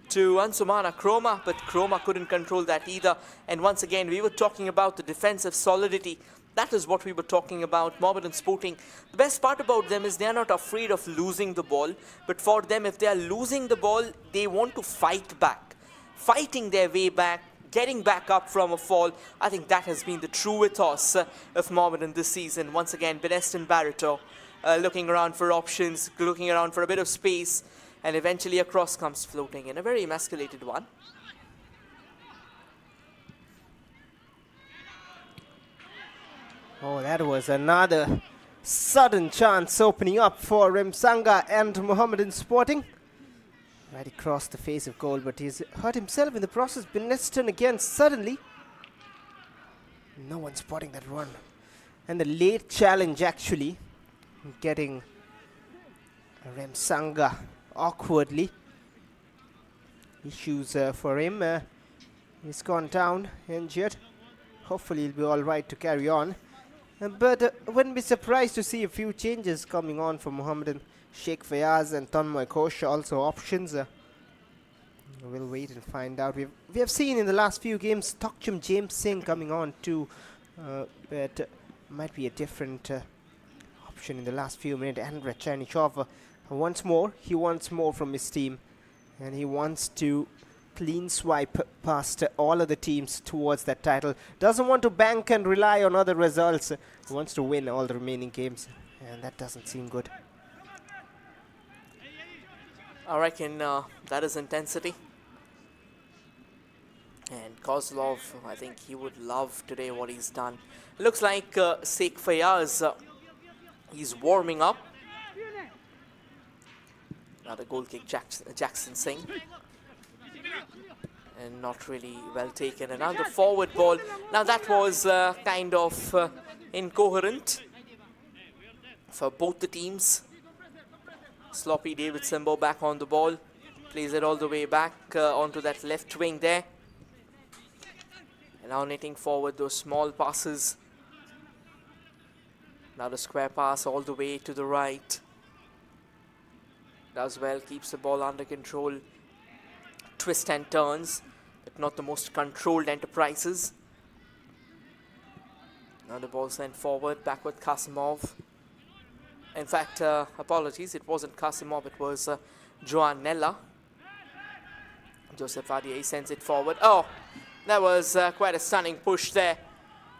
to Ansumana Kroma, but Kroma couldn't control that either. And once again, we were talking about the defensive solidity. That is what we were talking about. Mohammedan Sporting, the best part about them is they are not afraid of losing the ball. But for them, if they are losing the ball, they want to fight back. Fighting their way back, getting back up from a fall. I think that has been the true ethos of Mohammedan this season. Once again, Beneston Barreto looking around for options, looking around for a bit of space, and eventually a cross comes floating in, a very emasculated one. Oh, that was another sudden chance opening up for Remsanga and Mohammedan Sporting. Right across the face of goal, but he's hurt himself in the process. Beneston again, suddenly. No one spotting that run. And the late challenge actually getting Remsanga awkwardly. Issues for him. He's gone down, injured. Hopefully he'll be all right to carry on. But wouldn't be surprised to see a few changes coming on for Mohammedan. Sheikh Fayaz and Tanmoy Ghosh also options. We'll wait and find out. We have seen in the last few games Tokchum James Singh coming on too, but might be a different option in the last few minutes. And Rachanichov once more, he wants more from his team, and he wants to clean swipe past all of the teams towards that title. Doesn't want to bank and rely on other results. He wants to win all the remaining games, and that doesn't seem good. I reckon that is intensity. And Kozlov, I think he would love today what he's done. Looks like Sheikh Fayaz, he's warming up. Another goal kick, Jackson Singh. And not really well taken. Another forward ball. Now that was kind of incoherent for both the teams. Sloppy David Simbo back on the ball. Plays it all the way back onto that left wing there. And now knitting forward those small passes. Now the square pass all the way to the right. Does well, keeps the ball under control. Twist and turns, but not the most controlled enterprises. Now the ball sent forward, back with Kasimov. In fact, apologies, it wasn't Kasimov, it was Joannella. Joseph Adier sends it forward. Oh, that was quite a stunning push there.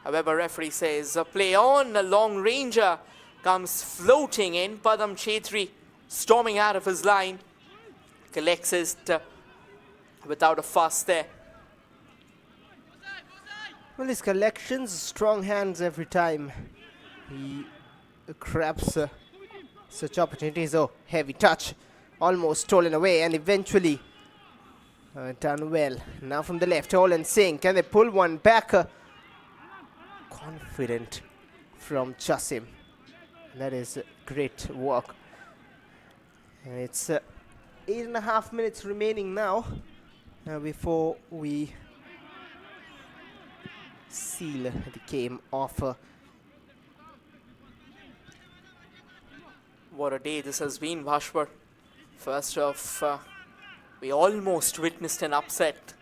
However, referee says play on. A long ranger comes floating in. Padam Chetri storming out of his line. Collects it without a fuss there. Well, his collections, strong hands every time he grabs such opportunities. Oh, heavy touch, almost stolen away, and eventually done well. Now from the left, Holland Singh, can they pull one back? Confident from Chasim. That is great work. And it's 8.5 minutes remaining now before we seal the game off. What a day this has been, Bhashwar. First off, we almost witnessed an upset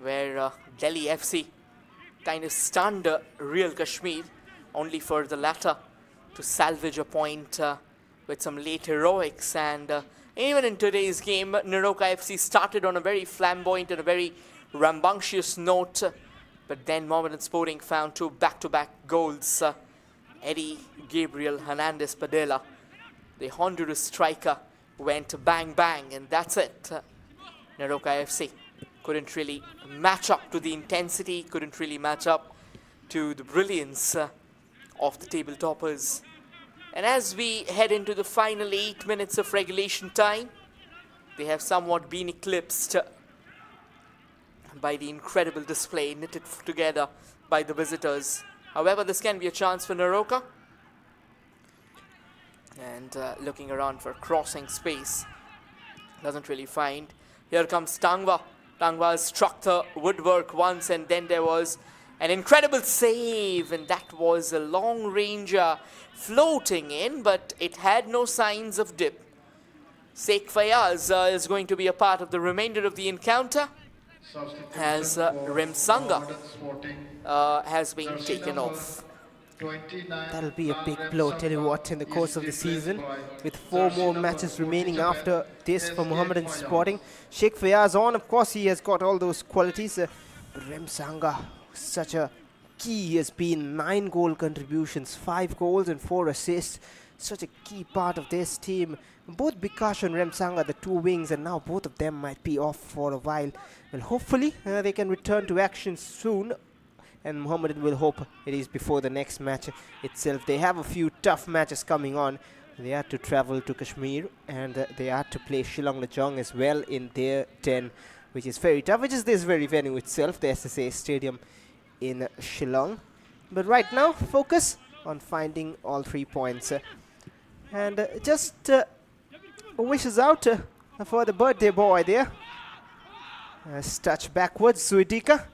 where Delhi FC kind of stunned Real Kashmir, only for the latter to salvage a point with some late heroics. And even in today's game, Neroca FC started on a very flamboyant and a very rambunctious note, but then Mohammedan Sporting found two back-to-back goals. Eddie Gabriel Hernandez Padilla, the Honduras striker, went bang bang, and that's it. Neroca FC couldn't really match up to the intensity, couldn't really match up to the brilliance of the table toppers. And as we head into the final 8 minutes of regulation time, they have somewhat been eclipsed by the incredible display knitted together by the visitors. However, this can be a chance for Neroca. And looking around for crossing space, doesn't really find. Here comes Tangwa. Tangwa struck the woodwork once, and then there was an incredible save, and that was a long ranger floating in, but it had no signs of dip. Sheikh Fayaz is going to be a part of the remainder of the encounter, as Remsanga has been taken off. That'll be a big blow, tell you what, in the course of the season, with 4 more matches remaining after this for Mohammedan Sporting. Sheikh Fayaz on, of course, he has got all those qualities. Remsanga, such a key, he has been 9 goal contributions, 5 goals and 4 assists. Such a key part of this team. Both Bikash and Remsanga, the 2 wings, and now both of them might be off for a while. Well, hopefully they can return to action soon, and Mohammedan will hope it is before the next match itself. They have a few tough matches coming on. They have to travel to Kashmir, and they have to play Shillong Lajong as well in their 10, which is very tough, which is this very venue itself, the SSA Stadium in Shillong. But right now, focus on finding all 3 points. And just wishes out for the birthday boy there. Touch backwards, Suidika.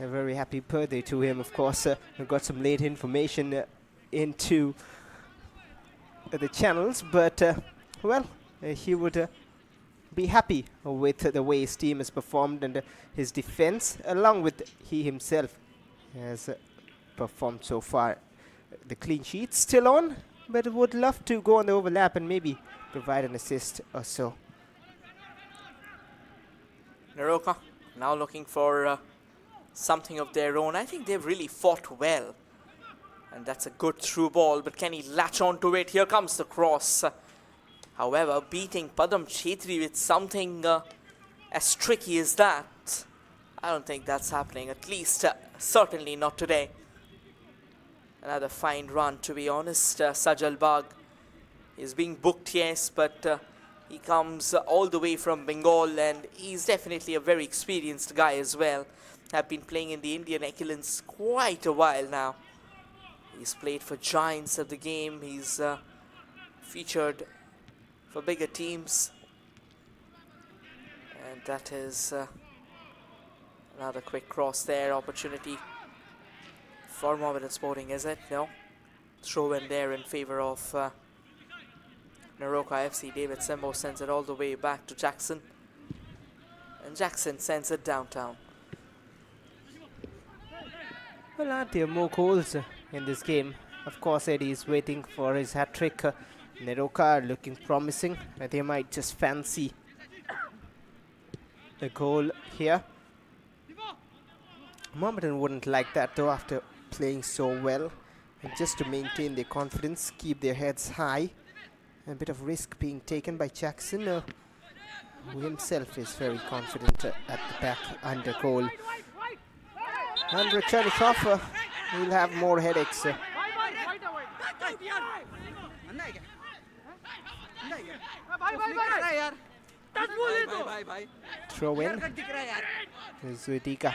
A very happy birthday to him, of course. We got some late information into the channels, but well, he would be happy with the way his team has performed and his defense, along with he himself has performed so far. The clean sheet still on, but would love to go on the overlap and maybe provide an assist or so. Neroca now looking for something of their own. I think they've really fought well. And that's a good through ball, but can he latch on to it? Here comes the cross. However, beating Padam Chetri with something as tricky as that, I don't think that's happening. At least, certainly not today. Another fine run, to be honest. Sajal Bagh is being booked, yes, but he comes all the way from Bengal, and he's definitely a very experienced guy as well. Have been playing in the Indian Echelons quite a while now. He's played for giants of the game. He's featured for bigger teams. And that is another quick cross there. Opportunity for Mohammedan Sporting, is it? No. Throw in there in favor of Neroca FC. David Sembo sends it all the way back to Jackson. And Jackson sends it downtown. Well, aren't there more goals in this game? Of course, Eddie is waiting for his hat-trick. Neroca looking promising. They might just fancy a goal here. Mohammedan wouldn't like that though, after playing so well. And just to maintain their confidence, keep their heads high. A bit of risk being taken by Jackson, who himself is very confident at the back under goal. And return it off, he'll have more headaches. Throw in. Zuidika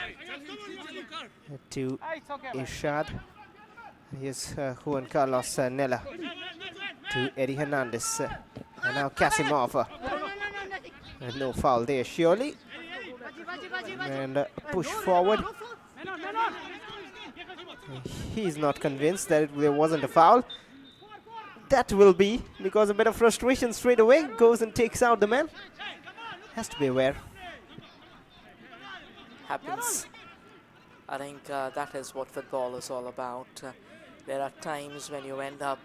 to Irshad. Here's Juan Carlos Nella to Eddie Hernandez. And now Kasimov. No foul there, surely. And push forward. He's not convinced that there wasn't a foul. That will be, because a bit of frustration straight away, goes and takes out the man. Has to be aware. Happens. I think that is what football is all about. There are times when you end up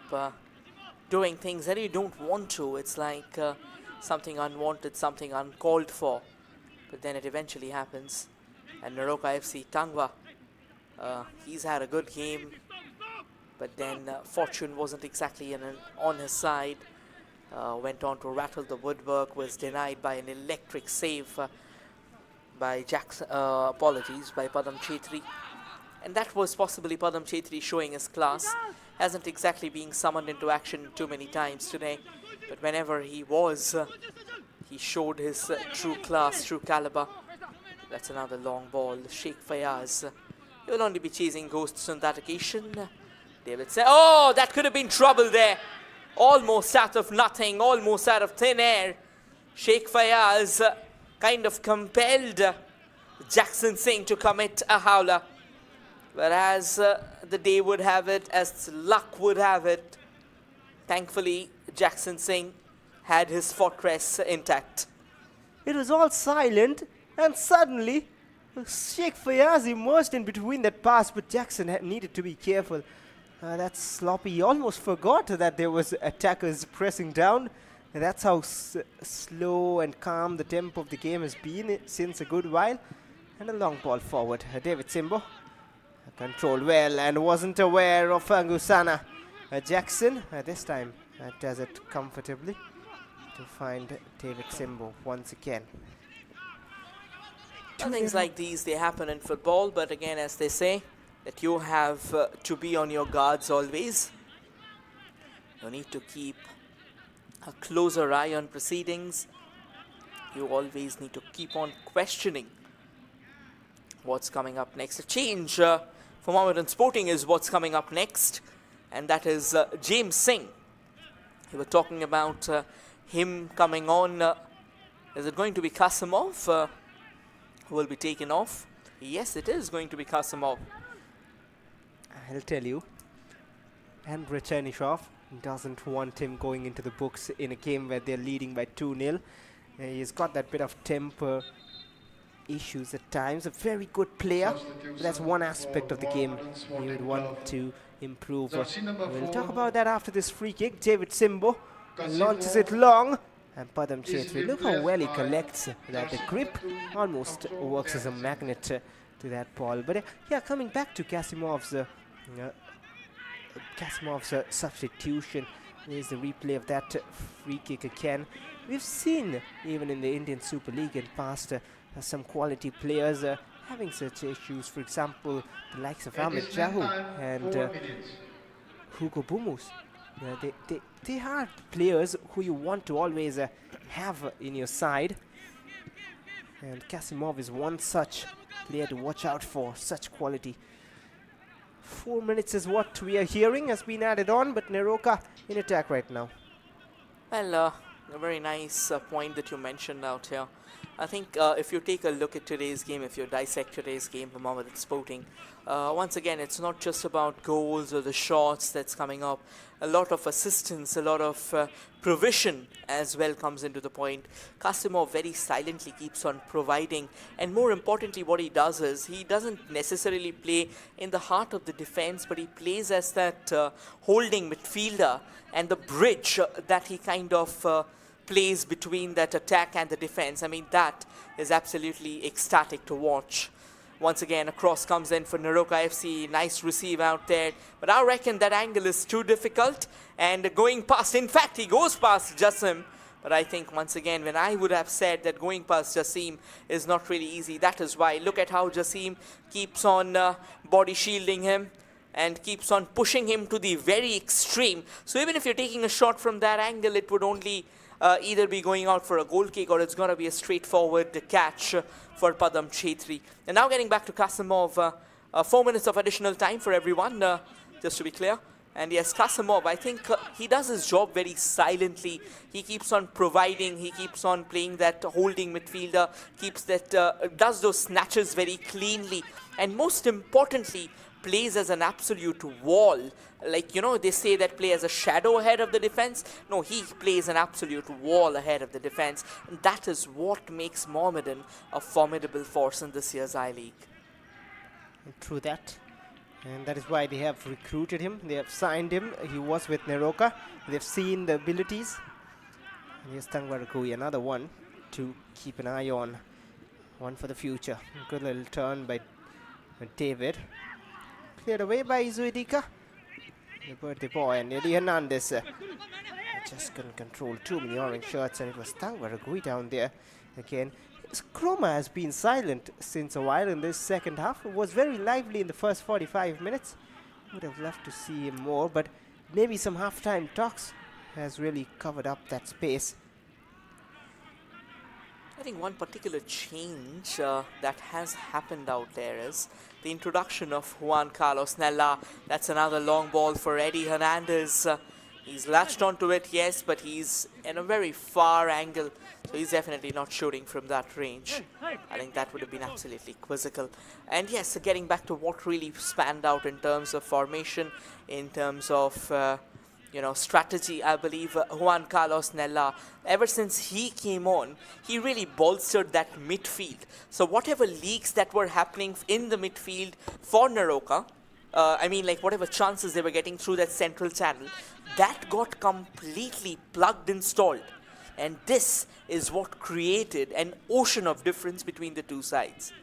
doing things that you don't want to. It's like something unwanted, something uncalled for. But then it eventually happens. And Neroca FC Tangwa, he's had a good game. But then fortune wasn't exactly on his side. Went on to rattle the woodwork, was denied by an electric save by Jackson, by Padam Chetri. And that was possibly Padam Chetri showing his class. Hasn't exactly been summoned into action too many times today. But whenever he was, he showed his true class, true caliber. That's another long ball. Sheikh Fayaz. He will only be chasing ghosts on that occasion. David said, oh, that could have been trouble there. Almost out of nothing, almost out of thin air. Sheikh Fayaz kind of compelled Jackson Singh to commit a howler. Whereas the day would have it, as luck would have it, thankfully Jackson Singh had his fortress intact. It was all silent, and suddenly Sheikh Fayaz emerged in between that pass, but Jackson needed to be careful. That's sloppy. He almost forgot that there was attackers pressing down. And that's how slow and calm the tempo of the game has been since a good while. And a long ball forward. David Simbo controlled well and wasn't aware of Angusana. Jackson this time does it comfortably to find David Simbo once again. Things like these, they happen in football, but again, as they say, that you have to be on your guards always. You need to keep a closer eye on proceedings. You always need to keep on questioning what's coming up next. A change for Mohammedan Sporting is what's coming up next, and that is James Singh. You were talking about him coming on. Is it going to be Kasimov who will be taken off? Yes, it is going to be Kasimov. I'll tell you. Andrei Chernyshov doesn't want him going into the books in a game where they're leading by 2-0. He's got that bit of temper issues at times. A very good player. That's one aspect of the game he would want to improve. We'll talk about that after this free kick. David Simbo launches it long. And Padam Chetri, look how well he collects that. The grip almost works as a magnet to that ball. But yeah, coming back to Kasimov's substitution. There's the replay of that free kick again. We've seen, even in the Indian Super League in past, some quality players having such issues. For example, the likes of Amit Jahu and Hugo Bumus. They are players who you want to always have in your side. And Kasimov is one such player to watch out for, such quality. 4 minutes is what we are hearing has been added on, but Neroca in attack right now. Well, a very nice point that you mentioned out here. I think if you take a look at today's game, if you dissect today's game for Mohammedan Sporting, once again, it's not just about goals or the shots that's coming up. A lot of assistance, a lot of provision as well comes into the point. Kasimov very silently keeps on providing, and more importantly, what he does is he doesn't necessarily play in the heart of the defense, but he plays as that holding midfielder and the bridge that he kind of plays between that attack and the defense. I mean, that is absolutely ecstatic to watch. Once again, a cross comes in for Neroca FC. Nice receive out there. But I reckon that angle is too difficult. And going past, in fact, he goes past Jassim. But I think, once again, when I would have said that going past Jassim is not really easy, that is why. Look at how Jassim keeps on body shielding him and keeps on pushing him to the very extreme. So even if you're taking a shot from that angle, it would only either be going out for a goal kick or it's going to be a straightforward catch for Padam Chetri. And now getting back to Kasimov, 4 minutes of additional time for everyone, just to be clear. And yes, Kasimov, I think he does his job very silently. He keeps on providing, he keeps on playing that holding midfielder, keeps that, does those snatches very cleanly. And most importantly, plays as an absolute wall. Like, you know, they say that play as a shadow ahead of the defense. No, he plays an absolute wall ahead of the defense. And that is what makes Mohammedan a formidable force in this year's I-League. True that. And that is why they have recruited him. They have signed him. He was with Neroca. They've seen the abilities. And here's Tangwarakui, another one to keep an eye on. One for the future. Good little turn by David. Cleared away by Zuidika. The birthday boy and Eddie Hernandez just couldn't control too many orange shirts, and it was Tangwarakui down there again. Chroma has been silent since a while in this second half. It was very lively in the first 45 minutes. Would have loved to see him more, but maybe some halftime talks has really covered up that space. I think one particular change that has happened out there is the introduction of Juan Carlos Nella. That's another long ball for Eddie Hernandez. He's latched onto it, yes, but he's in a very far angle, so he's definitely not shooting from that range. I think that would have been absolutely quizzical. And yes, getting back to what really spanned out in terms of formation, in terms of strategy, I believe Juan Carlos Nella, ever since he came on, he really bolstered that midfield. So whatever leaks that were happening in the midfield for Neroca, whatever chances they were getting through that central channel, that got completely plugged installed. And this is what created an ocean of difference between the two sides.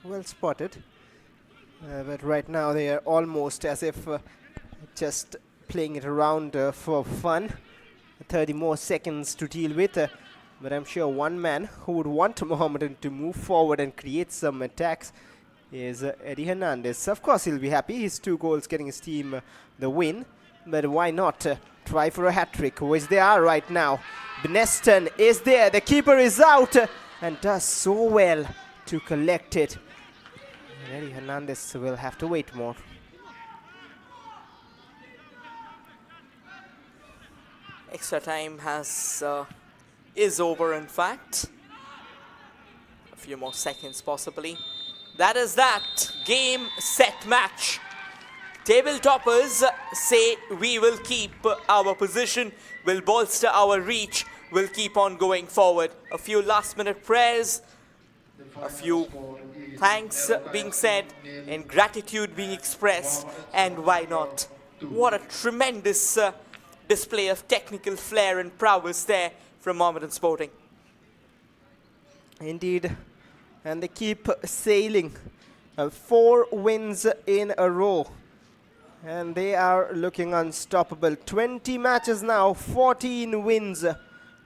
Well spotted. But right now they are almost as if just playing it around for fun. 30 more seconds to deal with. But I'm sure one man who would want Mohammedan to move forward and create some attacks is Eddie Hernandez. Of course he'll be happy. His 2 goals getting his team the win. But why not try for a hat-trick, which they are right now. Beneston is there. The keeper is out and does so well to collect it. Eddie Hernandez will have to wait more. Extra time is over, in fact. A few more seconds possibly. That is that. Game, set, match. Table toppers say we will keep our position, will bolster our reach, will keep on going forward. A few last minute prayers, a few thanks being said and gratitude being expressed, and why not? What a tremendous display of technical flair and prowess there from Mohammedan Sporting. Indeed, and they keep sailing. 4 wins in a row, and they are looking unstoppable. 20 matches now, 14 wins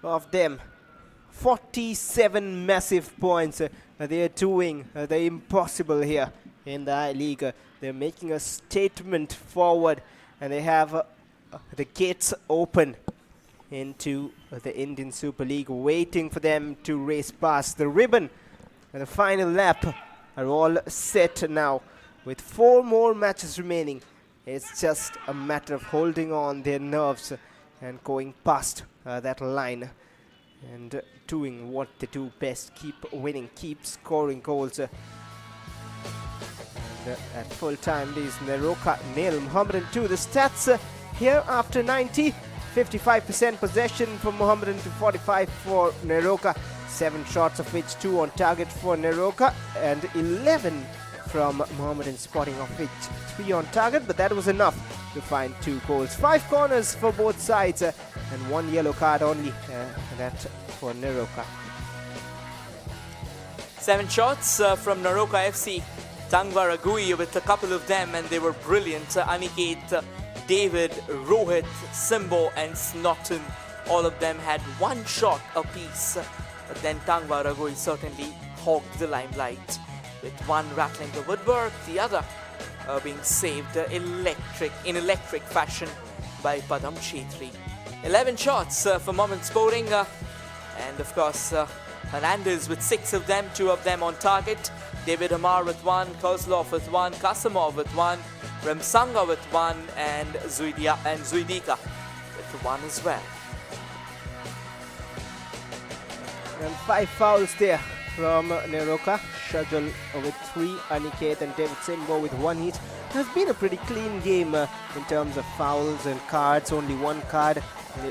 of them. 47 massive points. They are doing the impossible here in the I-League. They're making a statement forward, and they have the gates open into the Indian Super League, waiting for them to race past the ribbon. And the final lap are all set now, with 4 more matches remaining. It's just a matter of holding on their nerves and going past that line and doing what they do best: keep winning, keep scoring goals. And at full time, it is Neroca nil, Mohammedan 2. The stats here after 90: 55% possession for Mohammedan to 45 for Neroca. 7 shots, of which 2 on target for Neroca, and 11 from Mohammedan Sporting, of which 3 on target, but that was enough to find 2 goals. 5 corners for both sides, and 1 yellow card only, that for Neroca. 7 shots from Neroca FC. Tangva Ragui with a couple of them, and they were brilliant. Aniket, David, Rohit, Simbo and Snotton, all of them had 1 shot apiece. But then Tangva Ragui certainly hogged the limelight, with 1 rattling the woodwork, the other being saved in electric fashion by Padam Chetri. 11 shots for Mohammedan Sporting, and of course Hernandez with 6 of them, 2 of them on target. David Amar with 1, Kozlov with 1, Kasimov with 1, Remsanga with 1, and Zuidika with 1 as well. And 5 fouls there from Neroca. Shajal with 3, Aniket and David Simbo with 1 each. It has been a pretty clean game in terms of fouls and cards. Only 1 card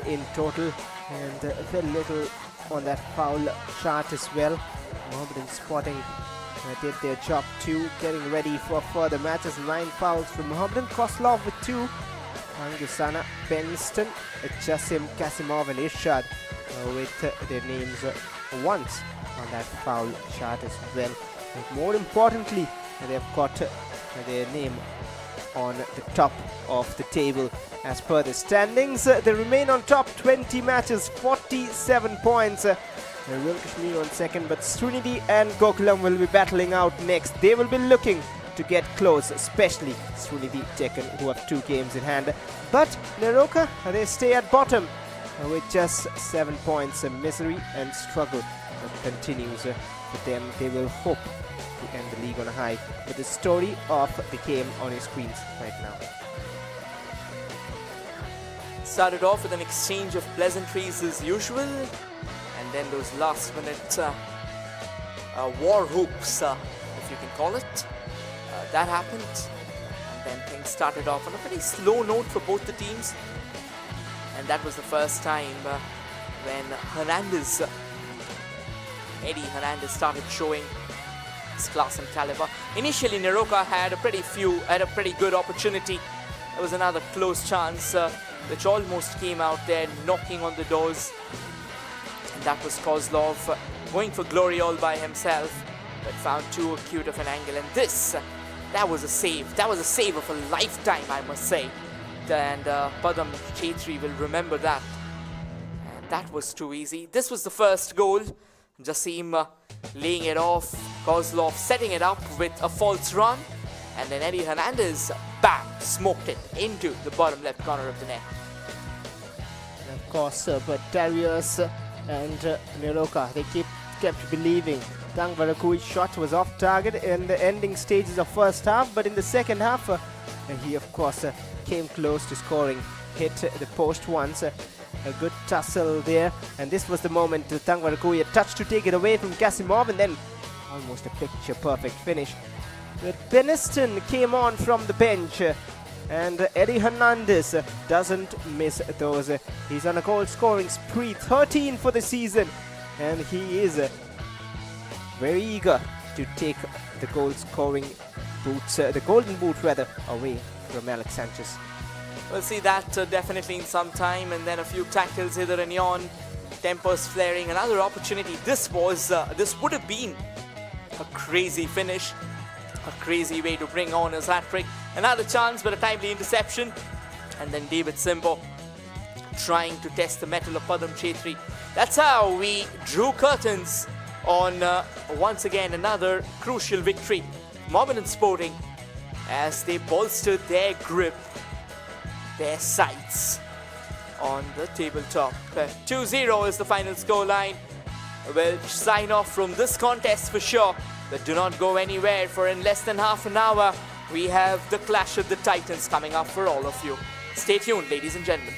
in total, and very little on that foul chart as well. Mohammedan Sporting did their job too, getting ready for further matches. 9 fouls from Mohammedan. Koslov with 2, Angusana, Benston, Jasim, Kasimov and Irshad with their names once on that foul chart as well. And more importantly, they've got their name on the top of the table. As per the standings, they remain on top, 20 matches, 47 points. Real Kashmir on second, but Srinidhi and Gokulam will be battling out next. They will be looking to get close, especially Srinidhi Deccan, who have 2 games in hand. But Neroca, they stay at bottom with just 7 points. Misery and struggle continues for them. They will hope to end the league on a high, with the story of the game on your screens right now. Started off with an exchange of pleasantries as usual, and then those last minute war hoops, if you can call it, that happened, and then things started off on a pretty slow note for both the teams. And that was the first time when Eddie Hernandez started showing his class and caliber. Initially, Neroca had a pretty good opportunity. There was another close chance which almost came out there, knocking on the doors, and that was Kozlov going for glory all by himself, but found too acute of an angle. And that was a save. That was a save of a lifetime, I must say. And Padam Chetri will remember that. And that was too easy. This was the first goal. Jasim laying it off. Kozlov setting it up with a false run. And then Eddie Hernandez, bam, smoked it into the bottom left corner of the net. And of course, but Darius and Neroca, they kept believing. Tangvarakui's shot was off target in the ending stages of first half, but in the second half, he of course came close to scoring. Hit the post once, A good tussle there, and this was the moment to Tangwarakuya touch to take it away from Kasimov, and then almost a picture-perfect finish. But Beniston came on from the bench, and Eddie Hernandez doesn't miss those. He's on a goal-scoring spree, 13 for the season, and he is very eager to take the goal-scoring boots, the golden boot rather, away from Alex Sanchez. We'll see that definitely in some time, and then a few tackles hither and yon, tempers flaring, another opportunity. This would have been a crazy finish, a crazy way to bring on his hat-trick. Another chance, but a timely interception, and then David Simbo trying to test the mettle of Padam Chetri. That's how we drew curtains on once again another crucial victory. Mohammedan Sporting, as they bolstered their grip, their sights on the tabletop. 2-0 is the final scoreline. We'll sign off from this contest for sure, but do not go anywhere, for in less than half an hour we have the Clash of the Titans coming up for all of you. Stay tuned, ladies and gentlemen.